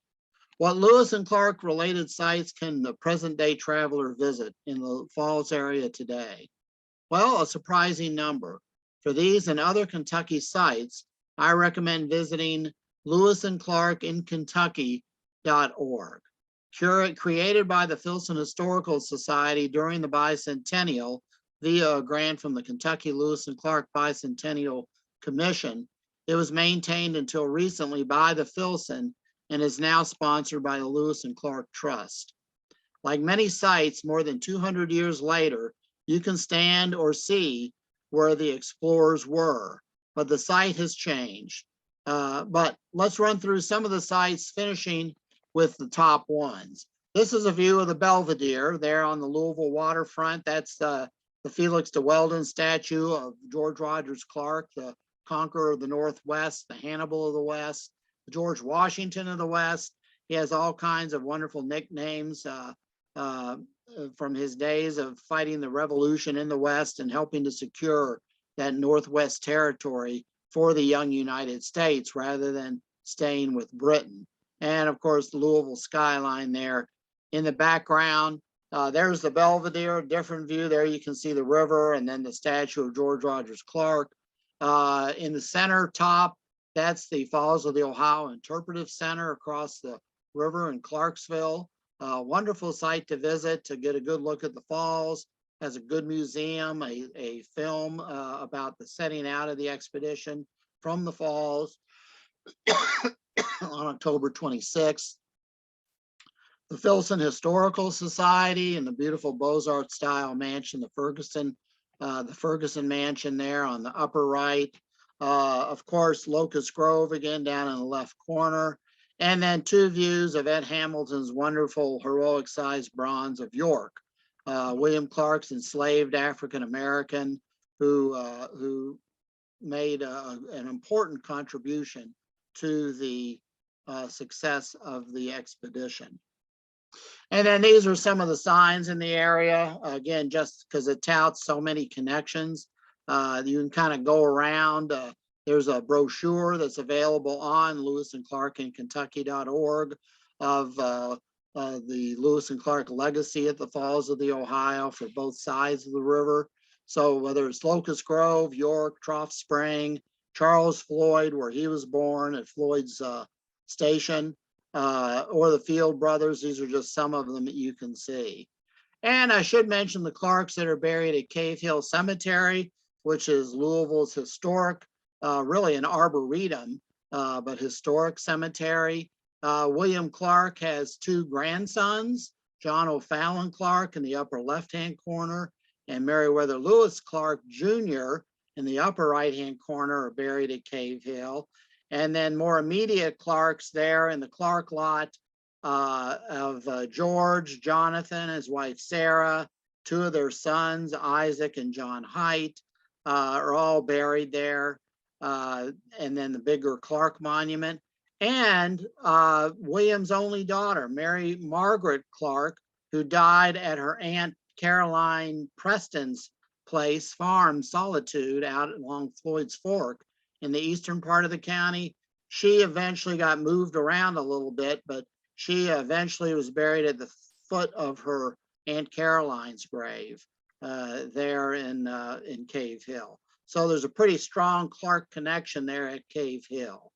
What Lewis and Clark related sites can the present day traveler visit in the Falls area today? Well, a surprising number. For these and other Kentucky sites, I recommend visiting lewisandclarkinkentucky.org. Created by the Filson Historical Society during the bicentennial via a grant from the Kentucky Lewis and Clark Bicentennial Commission, it was maintained until recently by the Filson and is now sponsored by the Lewis and Clark Trust. Like many sites, more than 200 years later, you can stand or see where the explorers were, but the site has changed. But let's run through some of the sites, finishing with the top ones. This is a view of the Belvedere there on the Louisville waterfront. That's the Felix de Weldon statue of George Rogers Clark, the conqueror of the Northwest, the Hannibal of the West, George Washington of the West. He has all kinds of wonderful nicknames from his days of fighting the revolution in the West and helping to secure that Northwest territory for the young United States rather than staying with Britain. And of course, the Louisville skyline there in the background. There's the Belvedere, different view there. You can see the river and then the statue of George Rogers Clark. In the center top, that's the Falls of the Ohio Interpretive Center across the river in Clarksville. Wonderful site to visit to get a good look at the falls. Has a good museum, a film about the setting out of the expedition from the falls on October 26th. The Filson Historical Society and the beautiful Beaux-Arts style mansion, the Ferguson Mansion there on the upper right. Of course, Locust Grove again down in the left corner. And then two views of Ed Hamilton's wonderful heroic sized bronze of York. William Clark's enslaved African-American who made an important contribution to the success of the expedition. And then these are some of the signs in the area. Again, just because it touts so many connections, you can kind of go around. There's a brochure that's available on lewisandclarkinkentucky.org of the Lewis and Clark legacy at the Falls of the Ohio for both sides of the river. So whether it's Locust Grove, York, Trough Spring, Charles Floyd, where he was born at Floyd's Station, or the Field Brothers, these are just some of them that you can see. And I should mention the Clarks that are buried at Cave Hill Cemetery, which is Louisville's historic, really an arboretum, but historic cemetery. William Clark has two grandsons, John O'Fallon Clark in the upper left-hand corner, and Meriwether Lewis Clark Jr. in the upper right-hand corner are buried at Cave Hill. And then more immediate Clarks there in the Clark lot of George, Jonathan, his wife Sarah, two of their sons, Isaac and John Height, are all buried there. And then the bigger Clark monument. And William's only daughter, Mary Margaret Clark, who died at her Aunt Caroline Preston's place, farm, Solitude, out along Floyd's Fork in the eastern part of the county. She eventually got moved around a little bit, but she eventually was buried at the foot of her Aunt Caroline's grave there in Cave Hill. So there's a pretty strong Clark connection there at Cave Hill.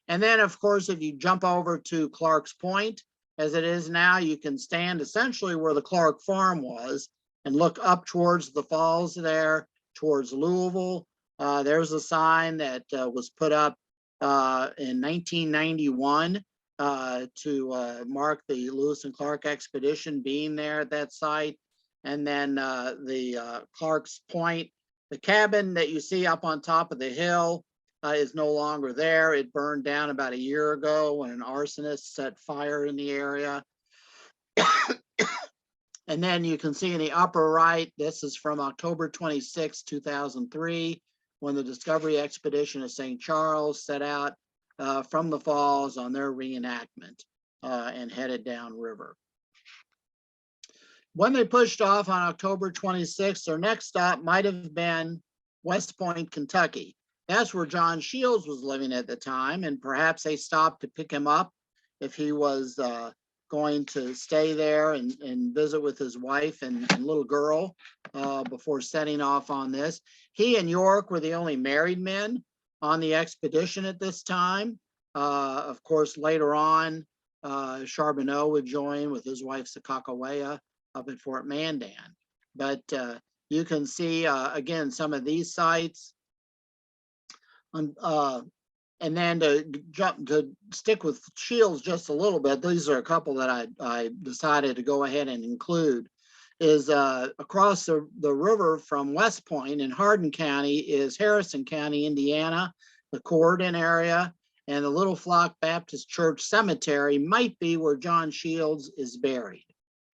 And then, of course, if you jump over to Clark's Point, as it is now, you can stand essentially where the Clark farm was and look up towards the falls there, towards Louisville. There's a sign that was put up in 1991 to mark the Lewis and Clark expedition being there at that site. And then the Clark's Point, the cabin that you see up on top of the hill is no longer there. It burned down about a year ago when an arsonist set fire in the area. And then you can see in the upper right, this is from October 26, 2003, when the Discovery Expedition of St. Charles set out from the falls on their reenactment and headed downriver. When they pushed off on October 26th, their next stop might have been West Point, Kentucky. That's where John Shields was living at the time, and perhaps they stopped to pick him up if he was going to stay there and visit with his wife and little girl before setting off on this. He and York were the only married men on the expedition at this time. Of course, later on, Charbonneau would join with his wife Sakakawea up at Fort Mandan. But you can see, again, some of these sites. And then to stick with Shields just a little bit, these are a couple that I decided to go ahead and include, is across the river from West Point in Hardin County is Harrison County, Indiana, the Corydon area, and the Little Flock Baptist Church Cemetery might be where John Shields is buried.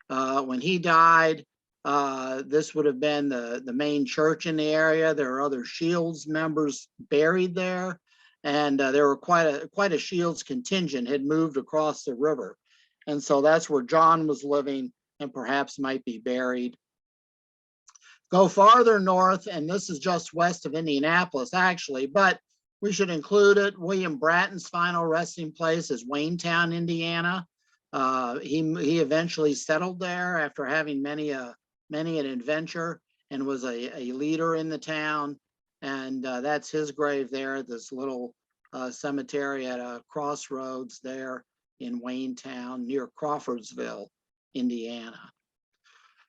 When he died, this would have been the main church in the area. There are other Shields members buried there. And there were quite a Shields contingent had moved across the river. And so that's where John was living and perhaps might be buried. Go farther north, and this is just west of Indianapolis, actually, but we should include it. William Bratton's final resting place is Waynetown, Indiana. He eventually settled there after having many an adventure and was a leader in the town. And that's his grave there, this little cemetery at a crossroads there in Waynetown near Crawfordsville, Indiana.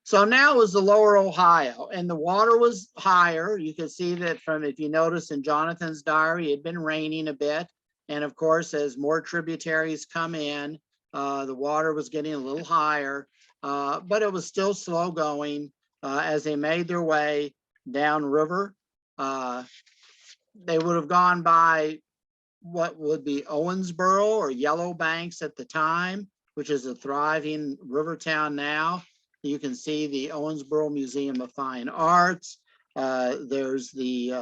So now is the lower Ohio, and the water was higher. You can see that from, if you notice in Jonathan's diary, it had been raining a bit. And of course, as more tributaries come in, the water was getting a little higher, but it was still slow going as they made their way downriver. They would have gone by what would be Owensboro or Yellow Banks at the time, which is a thriving river town now. You can see the Owensboro Museum of Fine Arts. There's the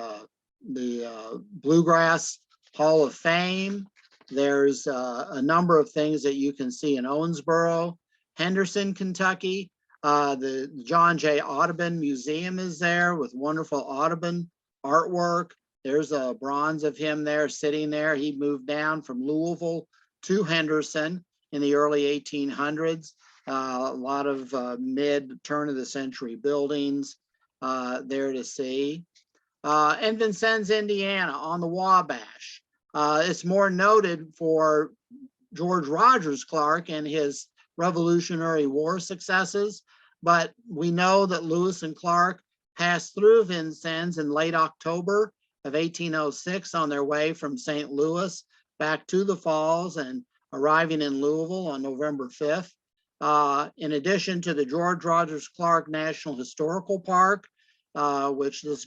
Bluegrass Hall of Fame. There's a number of things that you can see in Owensboro. Henderson, Kentucky. The John J. Audubon Museum is there with wonderful Audubon artwork. There's a bronze of him there sitting there. He moved down from Louisville to Henderson in the early 1800s. A lot of mid-turn of the century buildings there to see. And Vincennes, Indiana on the Wabash. It's more noted for George Rogers Clark and his Revolutionary War successes, but we know that Lewis and Clark passed through Vincennes in late October of 1806 on their way from St. Louis back to the falls and arriving in Louisville on November 5th. In addition to the George Rogers Clark National Historical Park, which this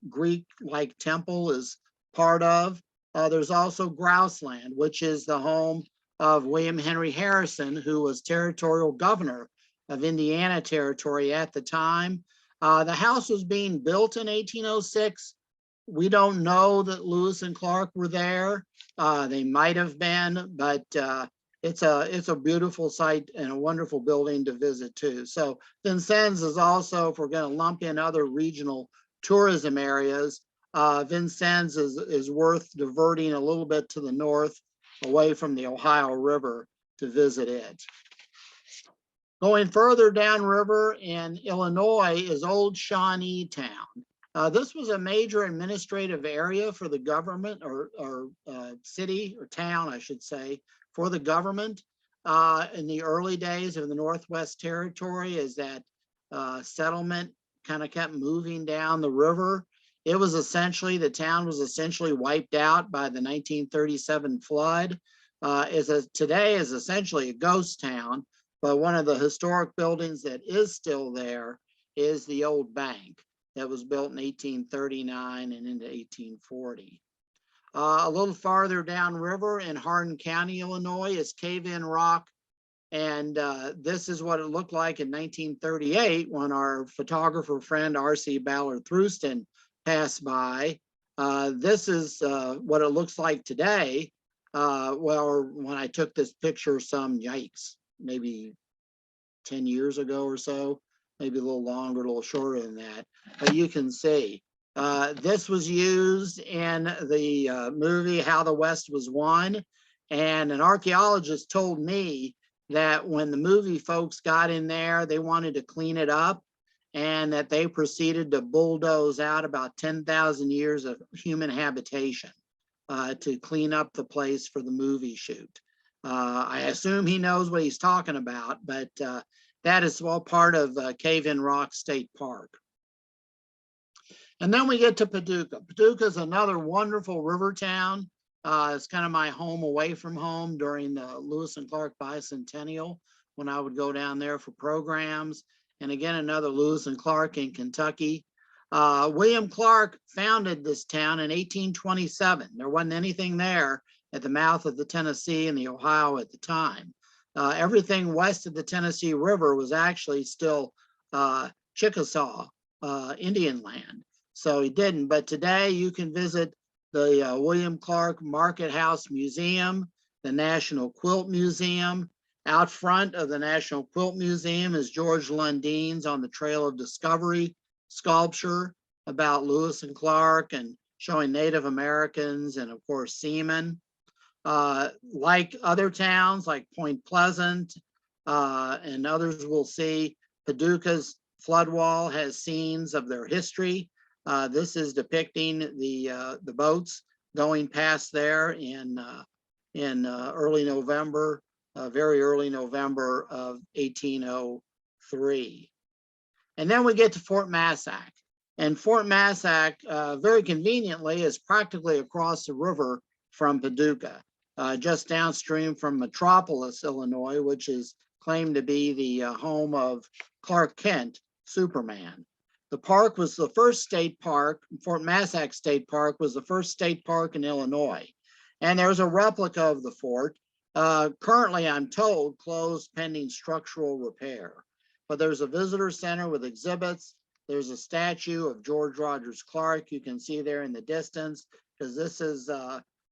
Greek-like temple is part of, there's also Grouseland, which is the home of William Henry Harrison, who was territorial governor of Indiana Territory at the time. The house was being built in 1806. We don't know that Lewis and Clark were there. They might have been, but it's a beautiful site and a wonderful building to visit too. So Vincennes is also, if we're going to lump in other regional tourism areas, Vincennes is worth diverting a little bit to the north away from the Ohio River to visit it. Going further downriver in Illinois is Old Shawnee Town. This was a major administrative area for the government, or city or town, I should say, for the government in the early days of the Northwest Territory, as that settlement kind of kept moving down the river. The town was essentially wiped out by the 1937 flood. today is essentially a ghost town, but one of the historic buildings that is still there is the old bank that was built in 1839 and into 1840. A little farther downriver in Hardin County, Illinois, is Cave-In Rock. And this is what it looked like in 1938 when our photographer friend R.C. Ballard Thruston passed by. This is what it looks like today. Well, when I took this picture, maybe 10 years ago or so, maybe a little longer, a little shorter than that. But you can see this was used in the movie How the West Was Won. And an archaeologist told me that when the movie folks got in there, they wanted to clean it up, and that they proceeded to bulldoze out about 10,000 years of human habitation to clean up the place for the movie shoot. I assume he knows what he's talking about, but that is all part of Cave-In Rock State Park. And then we get to Paducah. Paducah is another wonderful river town. It's kind of my home away from home during the Lewis and Clark Bicentennial, when I would go down there for programs. And again, another Lewis and Clark in Kentucky. William Clark founded this town in 1827. There wasn't anything there at the mouth of the Tennessee and the Ohio at the time. Everything west of the Tennessee River was actually still Chickasaw Indian land. So he didn't, but today you can visit the William Clark Market House Museum, the National Quilt Museum. Out front of the National Quilt Museum is George Lundine's On the Trail of Discovery sculpture about Lewis and Clark and showing Native Americans and of course seamen. Like other towns like Point Pleasant and others we'll see, Paducah's flood wall has scenes of their history. This is depicting the boats going past there in early November, very early November of 1803. And then we get to Fort Massac. And Fort Massac, very conveniently, is practically across the river from Paducah, just downstream from Metropolis, Illinois, which is claimed to be the home of Clark Kent, Superman. The park was the first state park. Fort Massac State Park was the first state park in Illinois. And there's a replica of the fort, currently, I'm told, closed pending structural repair. But there's a visitor center with exhibits. There's a statue of George Rogers Clark you can see there in the distance, because this is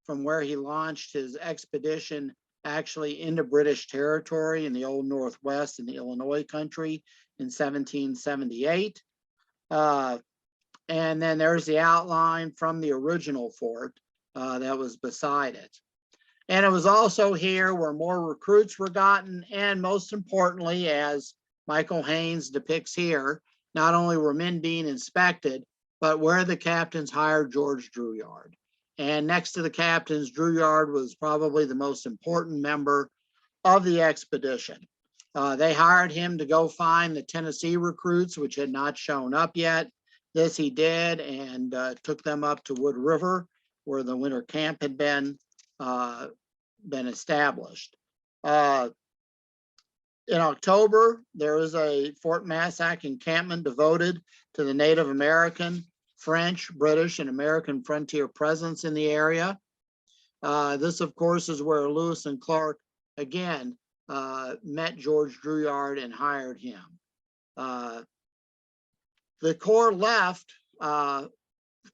from where he launched his expedition actually into British territory in the old Northwest in the Illinois country in 1778. And then there's the outline from the original fort that was beside it. And it was also here where more recruits were gotten. And most importantly, as Michael Haynes depicts here, not only were men being inspected, but where the captains hired George Drouillard. And next to the captains, Drouillard was probably the most important member of the expedition. They hired him to go find the Tennessee recruits, which had not shown up yet. This he did, and took them up to Wood River, where the winter camp had been established. In October, there is a Fort Massac encampment devoted to the Native American, French, British, and American frontier presence in the area. This, of course, is where Lewis and Clark, again, met George Drouillard and hired him. The Corps left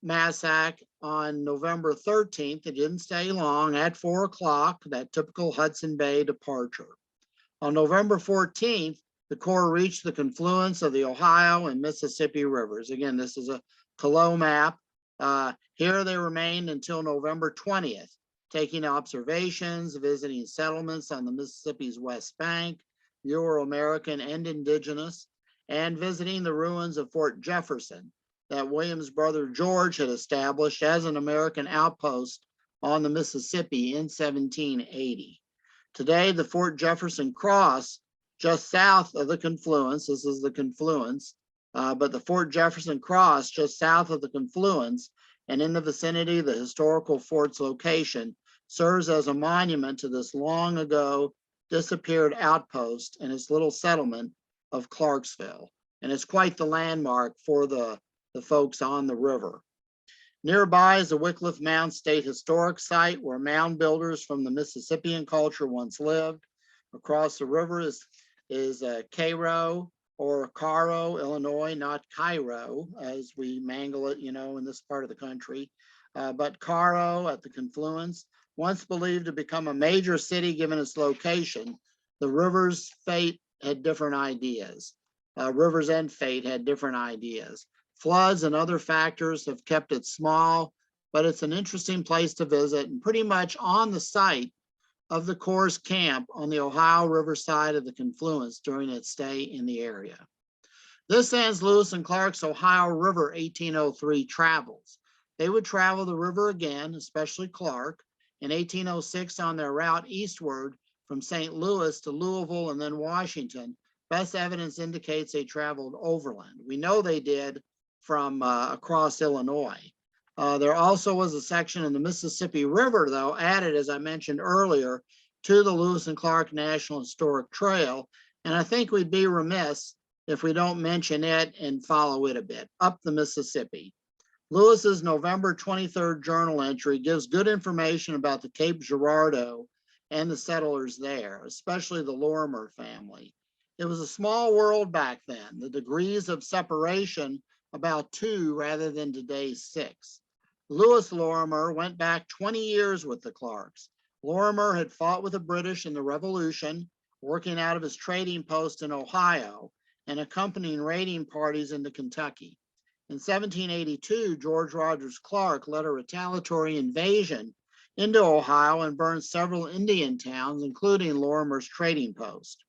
Massac on November 13th. It didn't stay long, at 4 o'clock, that typical Hudson Bay departure. On November 14th, the Corps reached the confluence of the Ohio and Mississippi rivers. Again, this is a Colo map. Here they remained until November 20th, taking observations, visiting settlements on the Mississippi's west bank, Euro-American and indigenous, and visiting the ruins of Fort Jefferson that William's brother George had established as an American outpost on the Mississippi in 1780. Today, the Fort Jefferson Cross, just south of the confluence, this is the confluence, but the Fort Jefferson Cross, just south of the confluence and in the vicinity of the historical fort's location, serves as a monument to this long ago disappeared outpost and its little settlement of Clarksville. And it's quite the landmark for the folks on the river. Nearby is the Wycliffe Mound State Historic Site, where mound builders from the Mississippian culture once lived. Across the river is Cairo or Caro, Illinois, not Cairo, as we mangle it, in this part of the country, but Caro at the confluence. Once believed to become a major city given its location, the river's fate had different ideas. Rivers and fate had different ideas. Floods and other factors have kept it small, but it's an interesting place to visit and pretty much on the site of the Corps' camp on the Ohio River side of the confluence during its stay in the area. This ends Lewis and Clark's Ohio River 1803 travels. They would travel the river again, especially Clark, in 1806 on their route eastward from St. Louis to Louisville and then Washington. Best evidence indicates they traveled overland. We know they did from across Illinois. There also was a section in the Mississippi River, though, added, as I mentioned earlier, to the Lewis and Clark National Historic Trail. And I think we'd be remiss if we don't mention it and follow it a bit, up the Mississippi. Lewis's November 23rd journal entry gives good information about the Cape Girardeau and the settlers there, especially the Lorimer family. It was a small world back then, the degrees of separation about 2 rather than today's 6. Lewis Lorimer went back 20 years with the Clarks. Lorimer had fought with the British in the Revolution, working out of his trading post in Ohio and accompanying raiding parties into Kentucky. In 1782, George Rogers Clark led a retaliatory invasion into Ohio and burned several Indian towns, including Lorimer's trading post.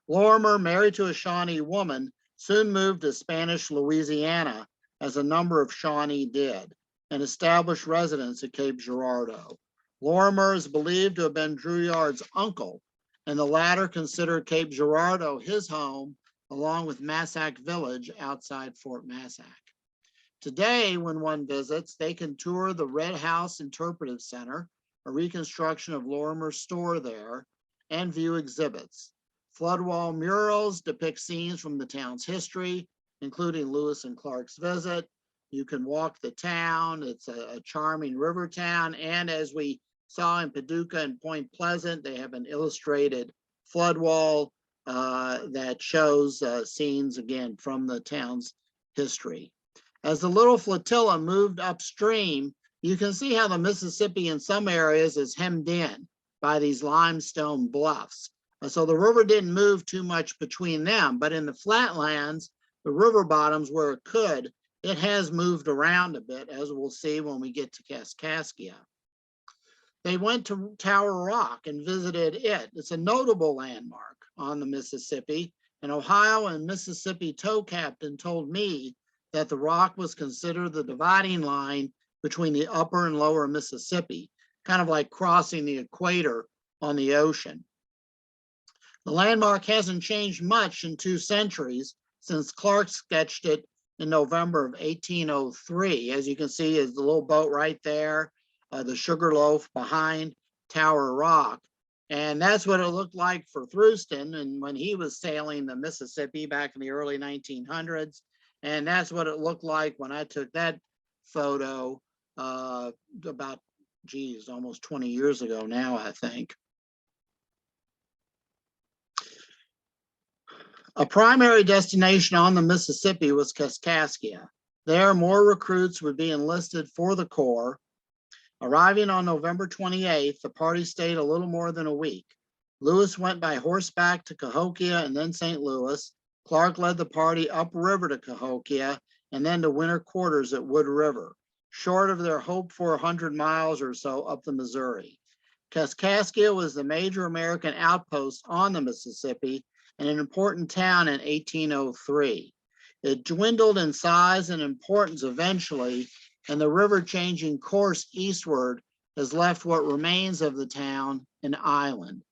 Lorimer, married to a Shawnee woman, soon moved to Spanish Louisiana, as a number of Shawnee did, and established residence at Cape Girardeau. Lorimer is believed to have been Drouillard's uncle, and the latter considered Cape Girardeau his home, along with Massac Village outside Fort Massac. Today, when one visits, they can tour the Red House Interpretive Center, a reconstruction of Lorimer's store there, and view exhibits. Floodwall murals depict scenes from the town's history, including Lewis and Clark's visit. You can walk the town. It's a charming river town. And as we saw in Paducah and Point Pleasant, they have an illustrated floodwall that shows scenes, again, from the town's history. As the little flotilla moved upstream, you can see how the Mississippi in some areas is hemmed in by these limestone bluffs. So the river didn't move too much between them, but in the flatlands, the river bottoms where it could, it has moved around a bit, as we'll see when we get to Kaskaskia. They went to Tower Rock and visited it. It's a notable landmark on the Mississippi. An Ohio and Mississippi tow captain told me that the rock was considered the dividing line between the upper and lower Mississippi, kind of like crossing the equator on the ocean. The landmark hasn't changed much in 2 centuries since Clark sketched it in November of 1803. As you can see, is the little boat right there, the Sugarloaf behind Tower Rock. And that's what it looked like for Thruston and when he was sailing the Mississippi back in the early 1900s. And that's what it looked like when I took that photo about, almost 20 years ago now, I think. A primary destination on the Mississippi was Kaskaskia. There, more recruits would be enlisted for the Corps. Arriving on November 28th, the party stayed a little more than a week. Lewis went by horseback to Cahokia and then St. Louis. Clark led the party upriver to Cahokia and then to winter quarters at Wood River, short of their hoped for 100 miles or so up the Missouri. Kaskaskia was the major American outpost on the Mississippi and an important town in 1803. It dwindled in size and importance eventually, and the river changing course eastward has left what remains of the town an island.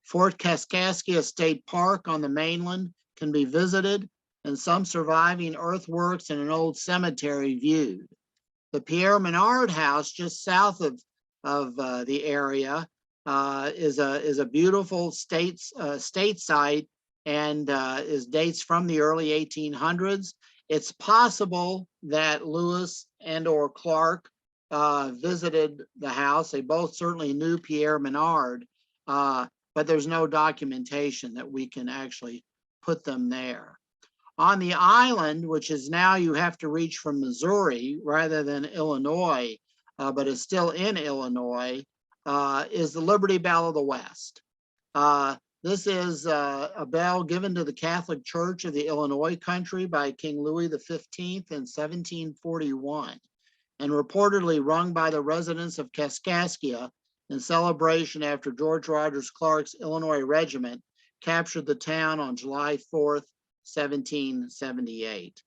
Fort Kaskaskia State Park on the mainland can be visited, and some surviving earthworks and an old cemetery viewed. The Pierre Menard House just south of the area, is a beautiful state site, and dates from the early 1800s. It's possible that Lewis and or Clark visited the house. They both certainly knew Pierre Menard, but there's no documentation that we can actually put them there. On the island, which is now you have to reach from Missouri rather than Illinois, but is still in Illinois, is the Liberty Bell of the West. This is a bell given to the Catholic Church of the Illinois country by King Louis XV in 1741, and reportedly rung by the residents of Kaskaskia in celebration after George Rogers Clark's Illinois Regiment captured the town on July 4th, 1778.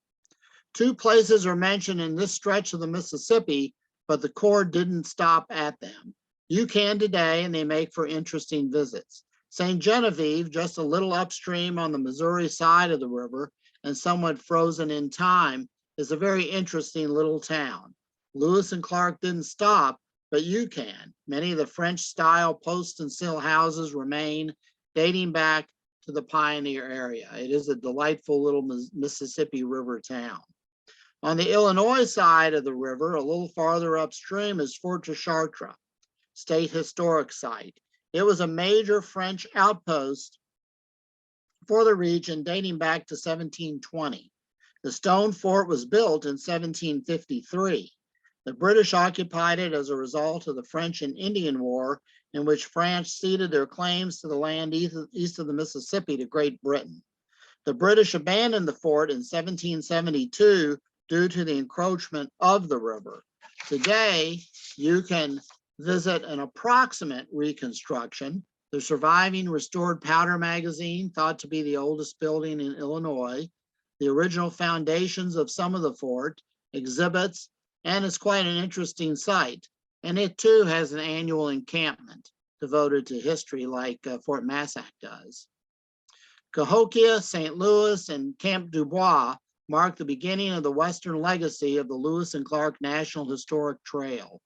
Two places are mentioned in this stretch of the Mississippi, but the Corps didn't stop at them. You can today, and they make for interesting visits. St. Genevieve, just a little upstream on the Missouri side of the river and somewhat frozen in time, is a very interesting little town. Lewis and Clark didn't stop, but you can. Many of the French-style post and sill houses remain, dating back to the pioneer area. It is a delightful little Mississippi River town. On the Illinois side of the river, a little farther upstream, is Fort de Chartres, State Historic Site. It was a major French outpost for the region dating back to 1720. The stone fort was built in 1753. The British occupied it as a result of the French and Indian War, in which France ceded their claims to the land east of the Mississippi to Great Britain. The British abandoned the fort in 1772 due to the encroachment of the river. Today, you can visit an approximate reconstruction. The surviving restored powder magazine, thought to be the oldest building in Illinois, the original foundations of some of the fort, exhibits, and it's quite an interesting site. And it too has an annual encampment devoted to history like Fort Massac does. Cahokia, St. Louis, and Camp Dubois mark the beginning of the Western legacy of the Lewis and Clark National Historic Trail.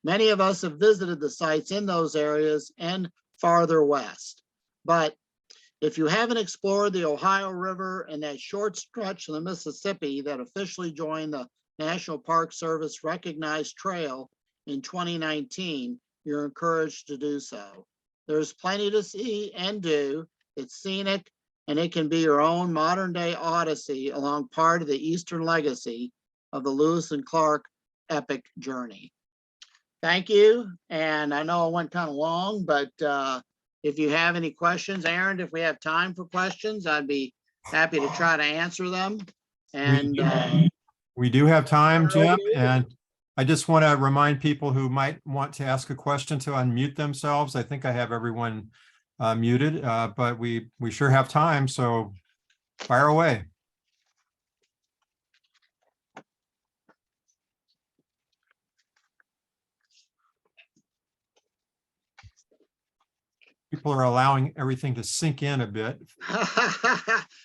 Many of us have visited the sites in those areas and farther west. But if you haven't explored the Ohio River and that short stretch of the Mississippi that officially joined the National Park Service recognized trail in 2019, you're encouraged to do so. There's plenty to see and do. It's scenic, and it can be your own modern day odyssey along part of the Eastern legacy of the Lewis and Clark epic journey. Thank you. And I know I went kind of long, but if you have any questions, Aaron, if we have time for questions, I'd be happy to try to answer them. And we do have time, Jim, and I just want to remind people who might want to ask a question to unmute themselves. I think I have everyone muted, but we sure have time, so fire away. People are allowing everything to sink in a bit.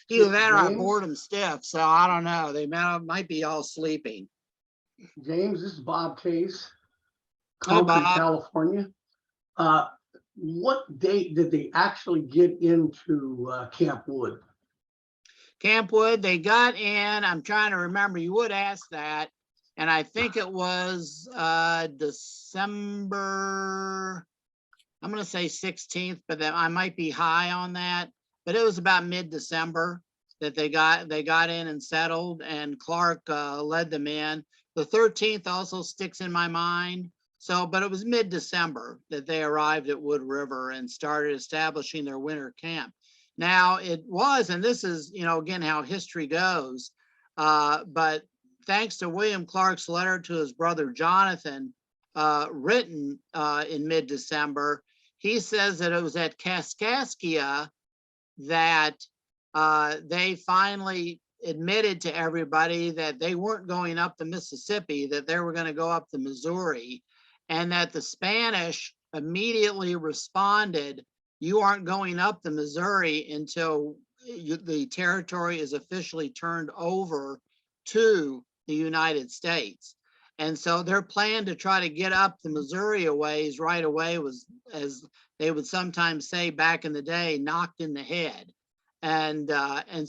Either that or I bored them stiff, so I don't know. They might be all sleeping. James, this is Bob Case, Hi, Concord, Bob. California. What date did they actually get into Camp Wood? Camp Wood, they got in, I'm trying to remember, you would ask that, and I think it was December, I'm going to say 16th, but then I might be high on that, but it was about mid-December that they got in and settled, and Clark led them in. The 13th also sticks in my mind. So, but it was mid-December that they arrived at Wood River and started establishing their winter camp. Now it was, and this is, you know, again, how history goes, but thanks to William Clark's letter to his brother Jonathan, written in mid-December, he says that it was at Kaskaskia that they finally admitted to everybody that they weren't going up the Mississippi, that they were going to go up the Missouri, and that the Spanish immediately responded, you aren't going up the Missouri until the territory is officially turned over to the United States. And so their plan to try to get up the Missouri a ways right away was, as they would sometimes say back in the day, knocked in the head. And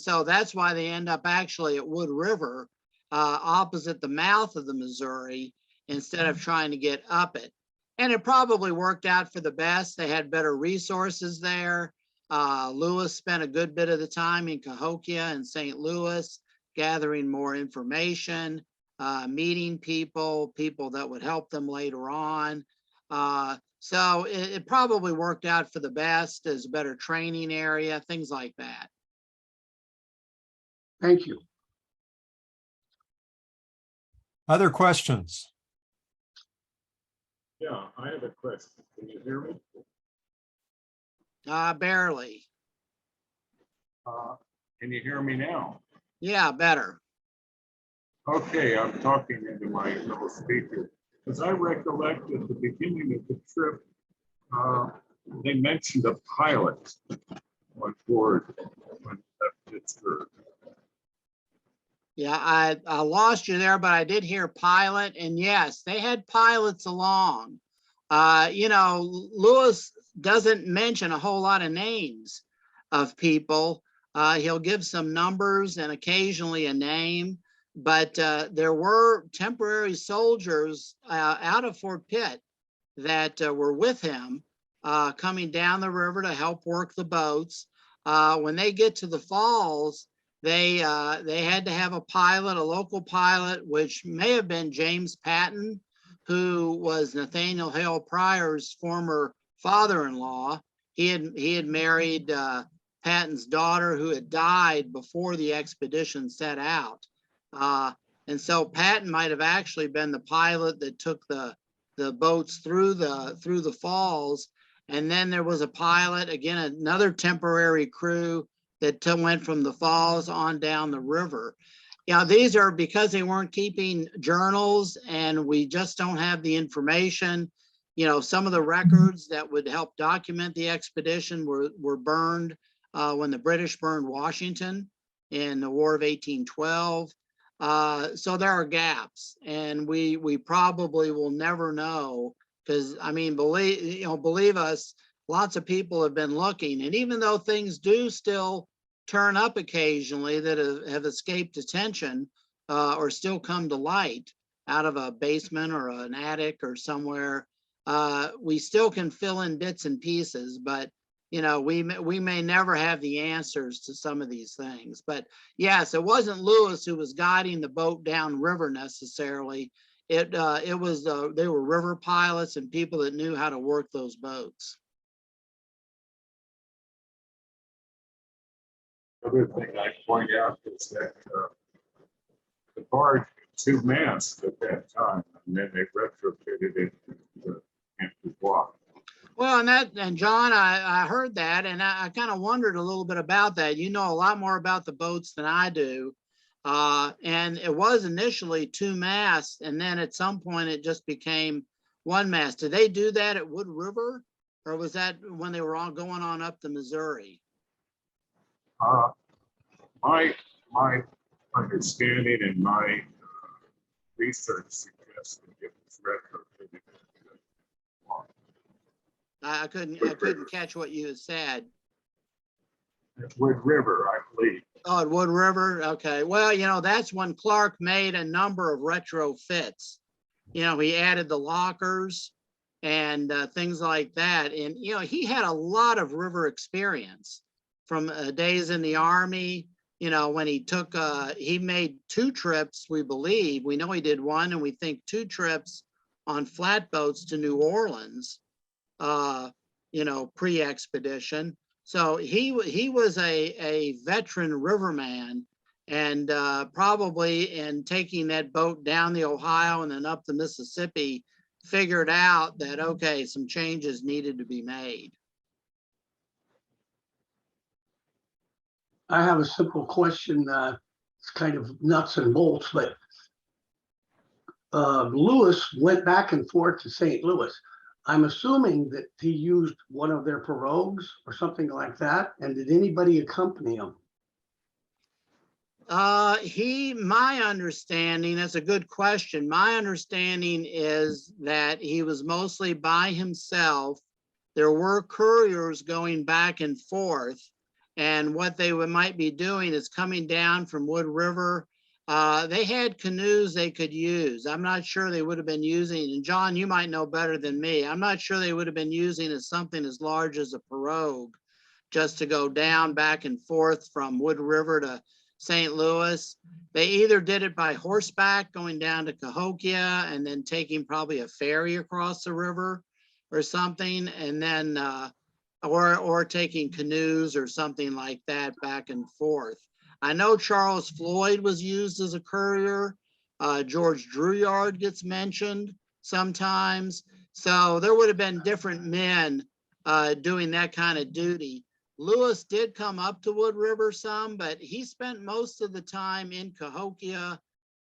so that's why they end up actually at Wood River, opposite the mouth of the Missouri, instead of trying to get up it. And it probably worked out for the best. They had better resources there. Lewis spent a good bit of the time in Cahokia and St. Louis, gathering more information, meeting people that would help them later on. So it probably worked out for the best. As a better training area, things like that. Thank you. Other questions? Yeah, I have a question. Can you hear me? Barely. Can you hear me now? Yeah, better. Okay, I'm talking into my little speaker. As I recollect at the beginning of the trip, they mentioned a pilot on board when at Pittsburgh. Yeah, I lost you there, but I did hear pilot, and yes, they had pilots along. Lewis doesn't mention a whole lot of names of people. He'll give some numbers and occasionally a name, but there were temporary soldiers out of Fort Pitt that were with him, coming down the river to help work the boats. When they get to the falls, they had to have a pilot, a local pilot, which may have been James Patton, who was Nathaniel Hale Pryor's former father-in-law. He had married Patton's daughter, who had died before the expedition set out. And so Patton might have actually been the pilot that took the boats through the falls. And then there was a pilot, again, another temporary crew that went from the falls on down the river. These are because they weren't keeping journals, and we just don't have the information. Some of the records that would help document the expedition were burned when the British burned Washington in the War of 1812. So there are gaps, and we probably will never know, because believe us, lots of people have been looking, and even though things do still turn up occasionally that have escaped attention, or still come to light out of a basement or an attic or somewhere, we still can fill in bits and pieces, but we may never have the answers to some of these things. But yes, it wasn't Lewis who was guiding the boat down river necessarily. It was they were river pilots and people that knew how to work those boats. Other thing I point out is that the barge had 2 masts at that time, and then they retrofitted it to empty block. Well, and John, I heard that, and I kind of wondered a little bit about that. You know a lot more about the boats than I do. And it was initially 2 masts, and then at some point it just became 1 mast. Did they do that at Wood River, or was that when they were all going on up the Missouri? My understanding and my research suggests that it was retrofitted. I couldn't catch what you said. At Wood River, I believe. Oh, at Wood River. Okay. Well, that's when Clark made a number of retrofits. He added the lockers and things like that. And, he had a lot of river experience from days in the Army. When he made 2 trips, we believe. We know he did 1, and we think 2 trips on flatboats to New Orleans, pre-expedition. So he was a veteran riverman, and probably in taking that boat down the Ohio and then up the Mississippi, figured out that, okay, some changes needed to be made. I have a simple question. It's kind of nuts and bolts, but Lewis went back and forth to St. Louis. I'm assuming that he used one of their pirogues or something like that. And did anybody accompany him? My understanding, that's a good question. My understanding is that he was mostly by himself. There were couriers going back and forth, and what they might be doing is coming down from Wood River. They had canoes they could use. I'm not sure they would have been using, and John, you might know better than me. I'm not sure they would have been using something as large as a pirogue just to go down back and forth from Wood River to St. Louis. They either did it by horseback going down to Cahokia and then taking probably a ferry across the river or something, and then or taking canoes or something like that back and forth. I know Charles Floyd was used as a courier. George Drouillard gets mentioned sometimes. So there would have been different men doing that kind of duty. Lewis did come up to Wood River some, but he spent most of the time in Cahokia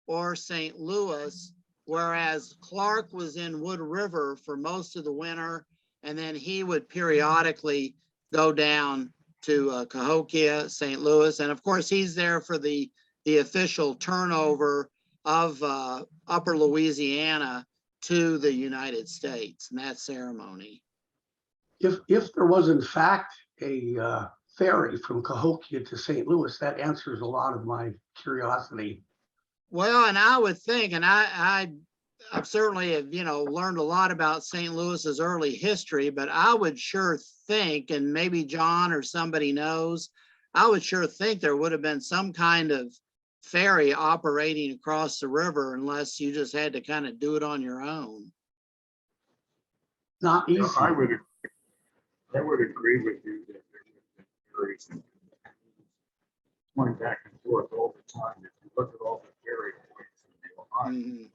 or St. Louis, whereas Clark was in Wood River for most of the winter, and then he would periodically go down to Cahokia, St. Louis, and of course he's there for the official turnover of Upper Louisiana to the United States, and that ceremony. If there was in fact a ferry from Cahokia to St. Louis, that answers a lot of my curiosity. Well, and I would think, and I've certainly have, learned a lot about St. Louis's early history, but I would sure think, and maybe John or somebody knows, I would sure think there would have been some kind of ferry operating across the river, unless you just had to kind of do it on your own. Not easy. I would agree with you that there would have been ferries going back and forth all the time. If you look at all the ferry points in the Ohio. Mm-hmm.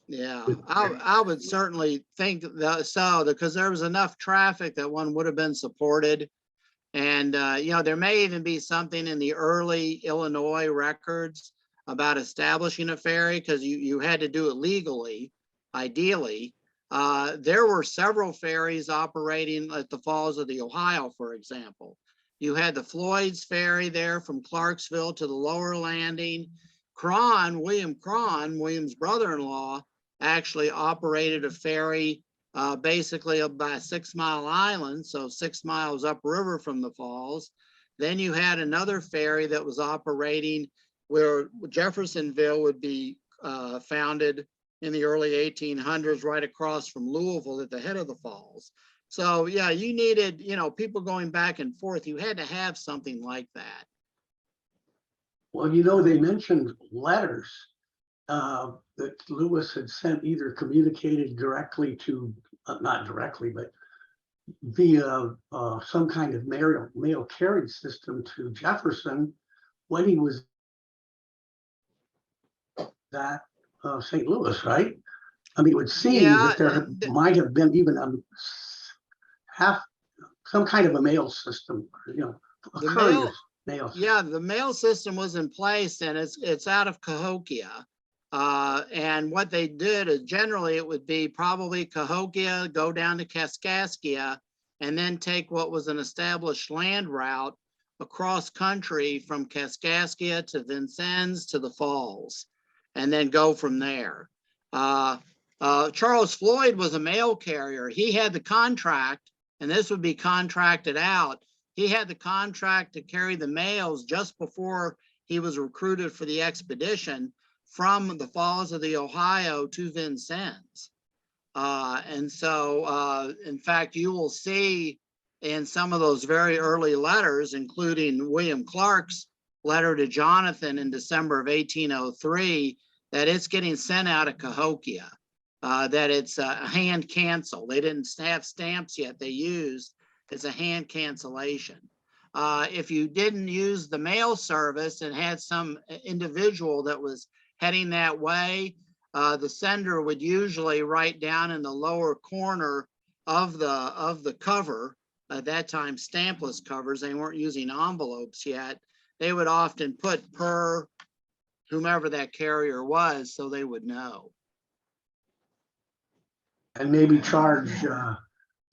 Yeah, I would certainly think that so, because there was enough traffic that one would have been supported. And, there may even be something in the early Illinois records about establishing a ferry, because you had to do it legally, ideally. There were several ferries operating at the Falls of the Ohio, for example. You had the Floyd's ferry there from Clarksville to the lower landing. William Cron, William's brother-in-law, actually operated a ferry basically by 6 Mile Island, so 6 miles upriver from the falls. Then you had another ferry that was operating where Jeffersonville would be founded in the early 1800s, right across from Louisville at the head of the falls. So yeah, you needed, people going back and forth. You had to have something like that. Well, they mentioned letters that Lewis had sent, either communicated directly to, not directly, but via some kind of mail carriage system to Jefferson when he was at St. Louis, right? I mean, it would seem that there might have been even some kind of a mail system, a courier mail system. Yeah, the mail system was in place, and it's out of Cahokia. And what they did is generally it would be probably Cahokia, go down to Kaskaskia, and then take what was an established land route across country from Kaskaskia to Vincennes to the falls, and then go from there. Charles Floyd was a mail carrier. He had the contract, and this would be contracted out. He had the contract to carry the mails just before he was recruited for the expedition from the Falls of the Ohio to Vincennes. And so, in fact, you will see in some of those very early letters, including William Clark's letter to Jonathan in December of 1803, that it's getting sent out of Cahokia, that it's a hand cancel. They didn't have stamps yet. They used, it's a hand cancellation. If you didn't use the mail service and had some individual that was heading that way, the sender would usually write down in the lower corner of the cover, at that time stampless covers, they weren't using envelopes yet, they would often put per whomever that carrier was, so they would know. And maybe charge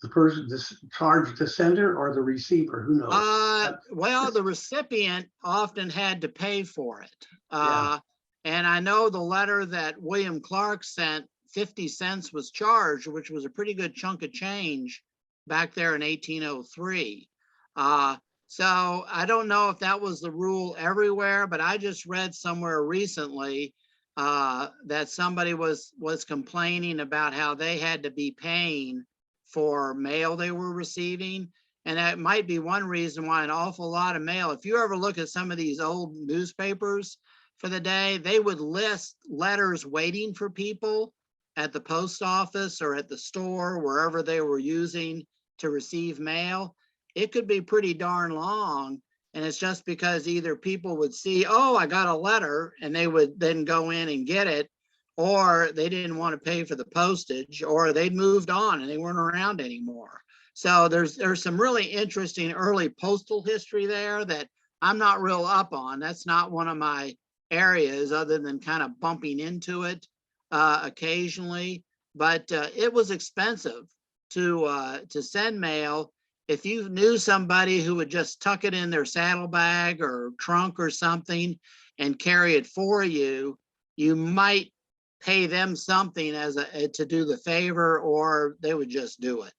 The person charged the sender or the receiver, who knows? Well, the recipient often had to pay for it. Yeah. And I know the letter that William Clark sent, 50 cents was charged, which was a pretty good chunk of change back there in 1803. So I don't know if that was the rule everywhere, but I just read somewhere recently that somebody was complaining about how they had to be paying for mail they were receiving. And that might be one reason why an awful lot of mail, if you ever look at some of these old newspapers for the day, they would list letters waiting for people at the post office or at the store, wherever they were using to receive mail. It could be pretty darn long. And it's just because either people would see, oh, I got a letter, and they would then go in and get it, or they didn't want to pay for the postage, or they'd moved on and they weren't around anymore. So there's some really interesting early postal history there that I'm not real up on. That's not one of my areas, other than kind of bumping into it occasionally. But it was expensive to send mail. If you knew somebody who would just tuck it in their saddlebag or trunk or something and carry it for you, you might pay them something to do the favor, or they would just do it,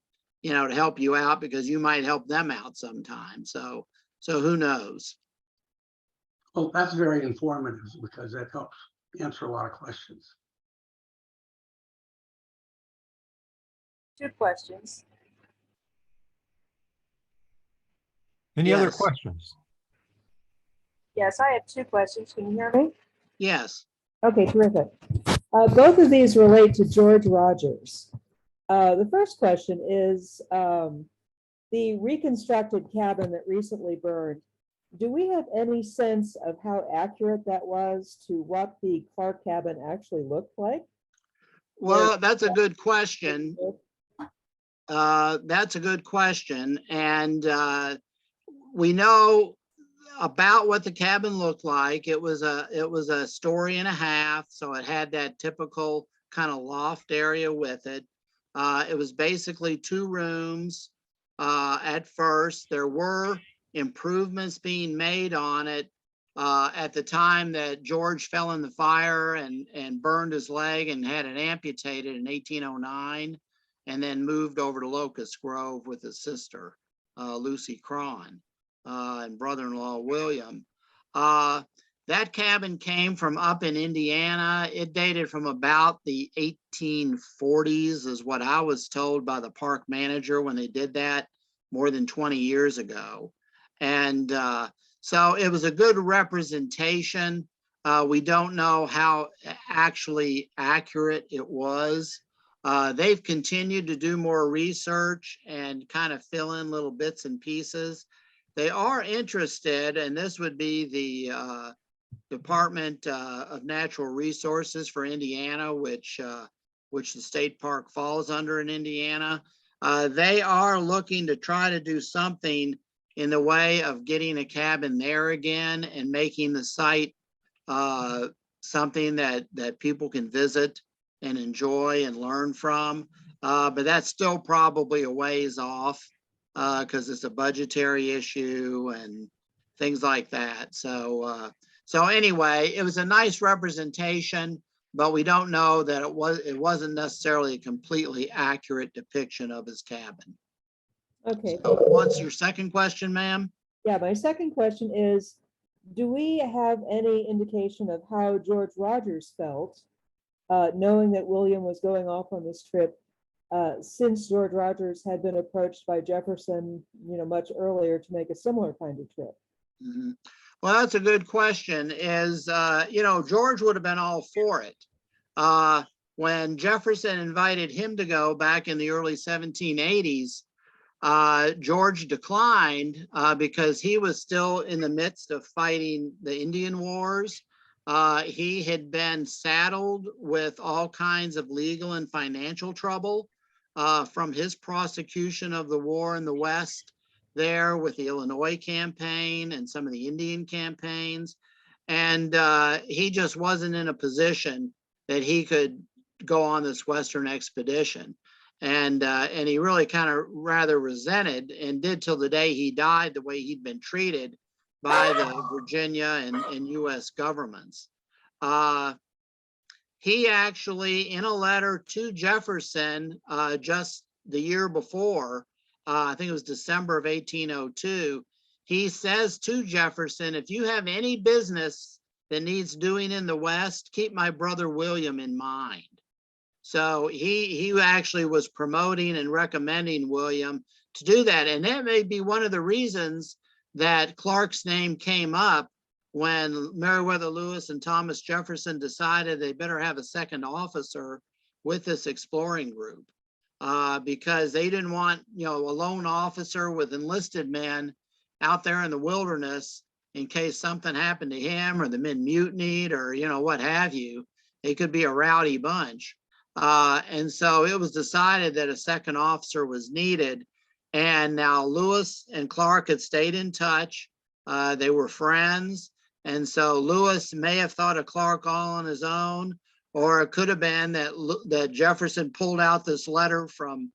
to help you out, because you might help them out sometime. So who knows? Well, that's very informative, because that helps answer a lot of questions. 2 questions. Any other Yes. questions? Yes, I have 2 questions. Can you hear me? Yes. Okay, terrific. Both of these relate to George Rogers. The first question is the reconstructed cabin that recently burned. Do we have any sense of how accurate that was to what the Clark cabin actually looked like? Well, that's a good question. That's a good question. And we know about what the cabin looked like. It was a story and a half, so it had that typical kind of loft area with it. It was basically 2 rooms at first. There were improvements being made on it at the time that George fell in the fire and burned his leg and had it amputated in 1809, and then moved over to Locust Grove with his sister, Lucy Cron, and brother-in-law William. That cabin came from up in Indiana. It dated from about the 1840s, is what I was told by the park manager when they did that more than 20 years ago. And so it was a good representation. We don't know how actually accurate it was. They've continued to do more research and kind of fill in little bits and pieces. They are interested, and this would be the Department of Natural Resources for Indiana, which the state park falls under in Indiana. They are looking to try to do something in the way of getting a cabin there again and making the site something that people can visit and enjoy and learn from. But that's still probably a ways off because it's a budgetary issue and things like that. So anyway, it was a nice representation, but we don't know that it wasn't necessarily a completely accurate depiction of his cabin. Okay. So what's your second question, ma'am? Yeah, my second question is, do we have any indication of how George Rogers felt, knowing that William was going off on this trip, since George Rogers had been approached by Jefferson, much earlier to make a similar kind of trip? Mm-hmm. Well, that's a good question. George would have been all for it. When Jefferson invited him to go back in the early 1780s, George declined because he was still in the midst of fighting the Indian Wars. He had been saddled with all kinds of legal and financial trouble from his prosecution of the war in the West there with the Illinois campaign and some of the Indian campaigns. And he just wasn't in a position that he could go on this Western expedition. And he really kind of rather resented and did till the day he died the way he'd been treated by the Virginia and US governments. He actually, in a letter to Jefferson just the year before, I think it was December of 1802, he says to Jefferson, if you have any business that needs doing in the West, keep my brother William in mind. So he actually was promoting and recommending William to do that. And that may be one of the reasons that Clark's name came up when Meriwether Lewis and Thomas Jefferson decided they better have a second officer with this exploring group, because they didn't want, a lone officer with enlisted men out there in the wilderness in case something happened to him or the men mutinied or, what have you. They could be a rowdy bunch. And so it was decided that a second officer was needed. And now Lewis and Clark had stayed in touch. They were friends. And so Lewis may have thought of Clark all on his own, or it could have been that Jefferson pulled out this letter from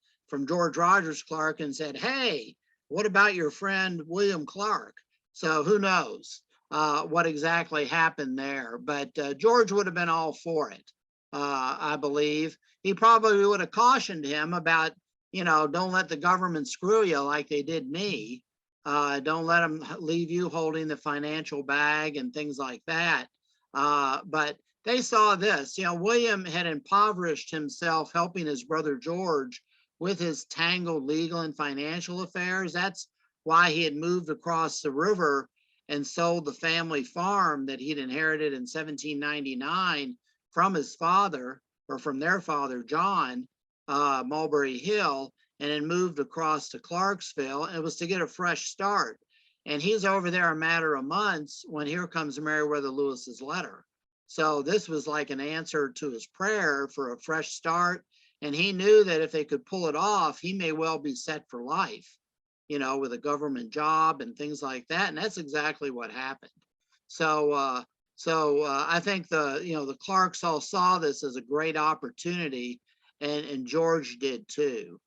George Rogers Clark and said, hey, what about your friend William Clark? So who knows what exactly happened there, but George would have been all for it. I believe he probably would have cautioned him about, don't let the government screw you like they did me. Don't let them leave you holding the financial bag and things like that. But they saw this, William had impoverished himself helping his brother George with his tangled legal and financial affairs. That's why he had moved across the river and sold the family farm that he'd inherited in 1799 from his father, or from their father, John, Mulberry Hill, and then moved across to Clarksville. And it was to get a fresh start. And he's over there a matter of months when here comes Meriwether Lewis's letter. So this was like an answer to his prayer for a fresh start. And he knew that if they could pull it off, he may well be set for life, with a government job and things like that. And that's exactly what happened. So I think the Clarks all saw this as a great opportunity, and George did too.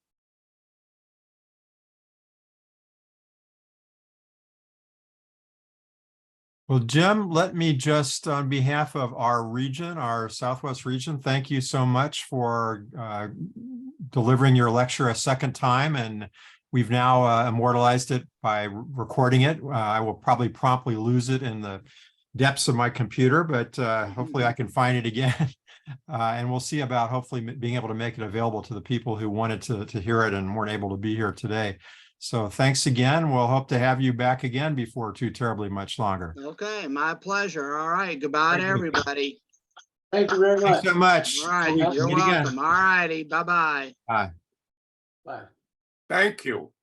Well, Jim, let me just, on behalf of our region, our Southwest region, thank you so much for delivering your lecture a second time. And we've now immortalized it by recording it. I will probably promptly lose it in the depths of my computer, but hopefully I can find it again. And we'll see about hopefully being able to make it available to the people who wanted to hear it and weren't able to be here today. So thanks again. We'll hope to have you back again before too terribly much longer. Okay, my pleasure. All right, goodbye to everybody. Thank you very much. Thanks so much. All right, We'll you're meet again. welcome. All righty, bye-bye. Bye. Bye. Thank you.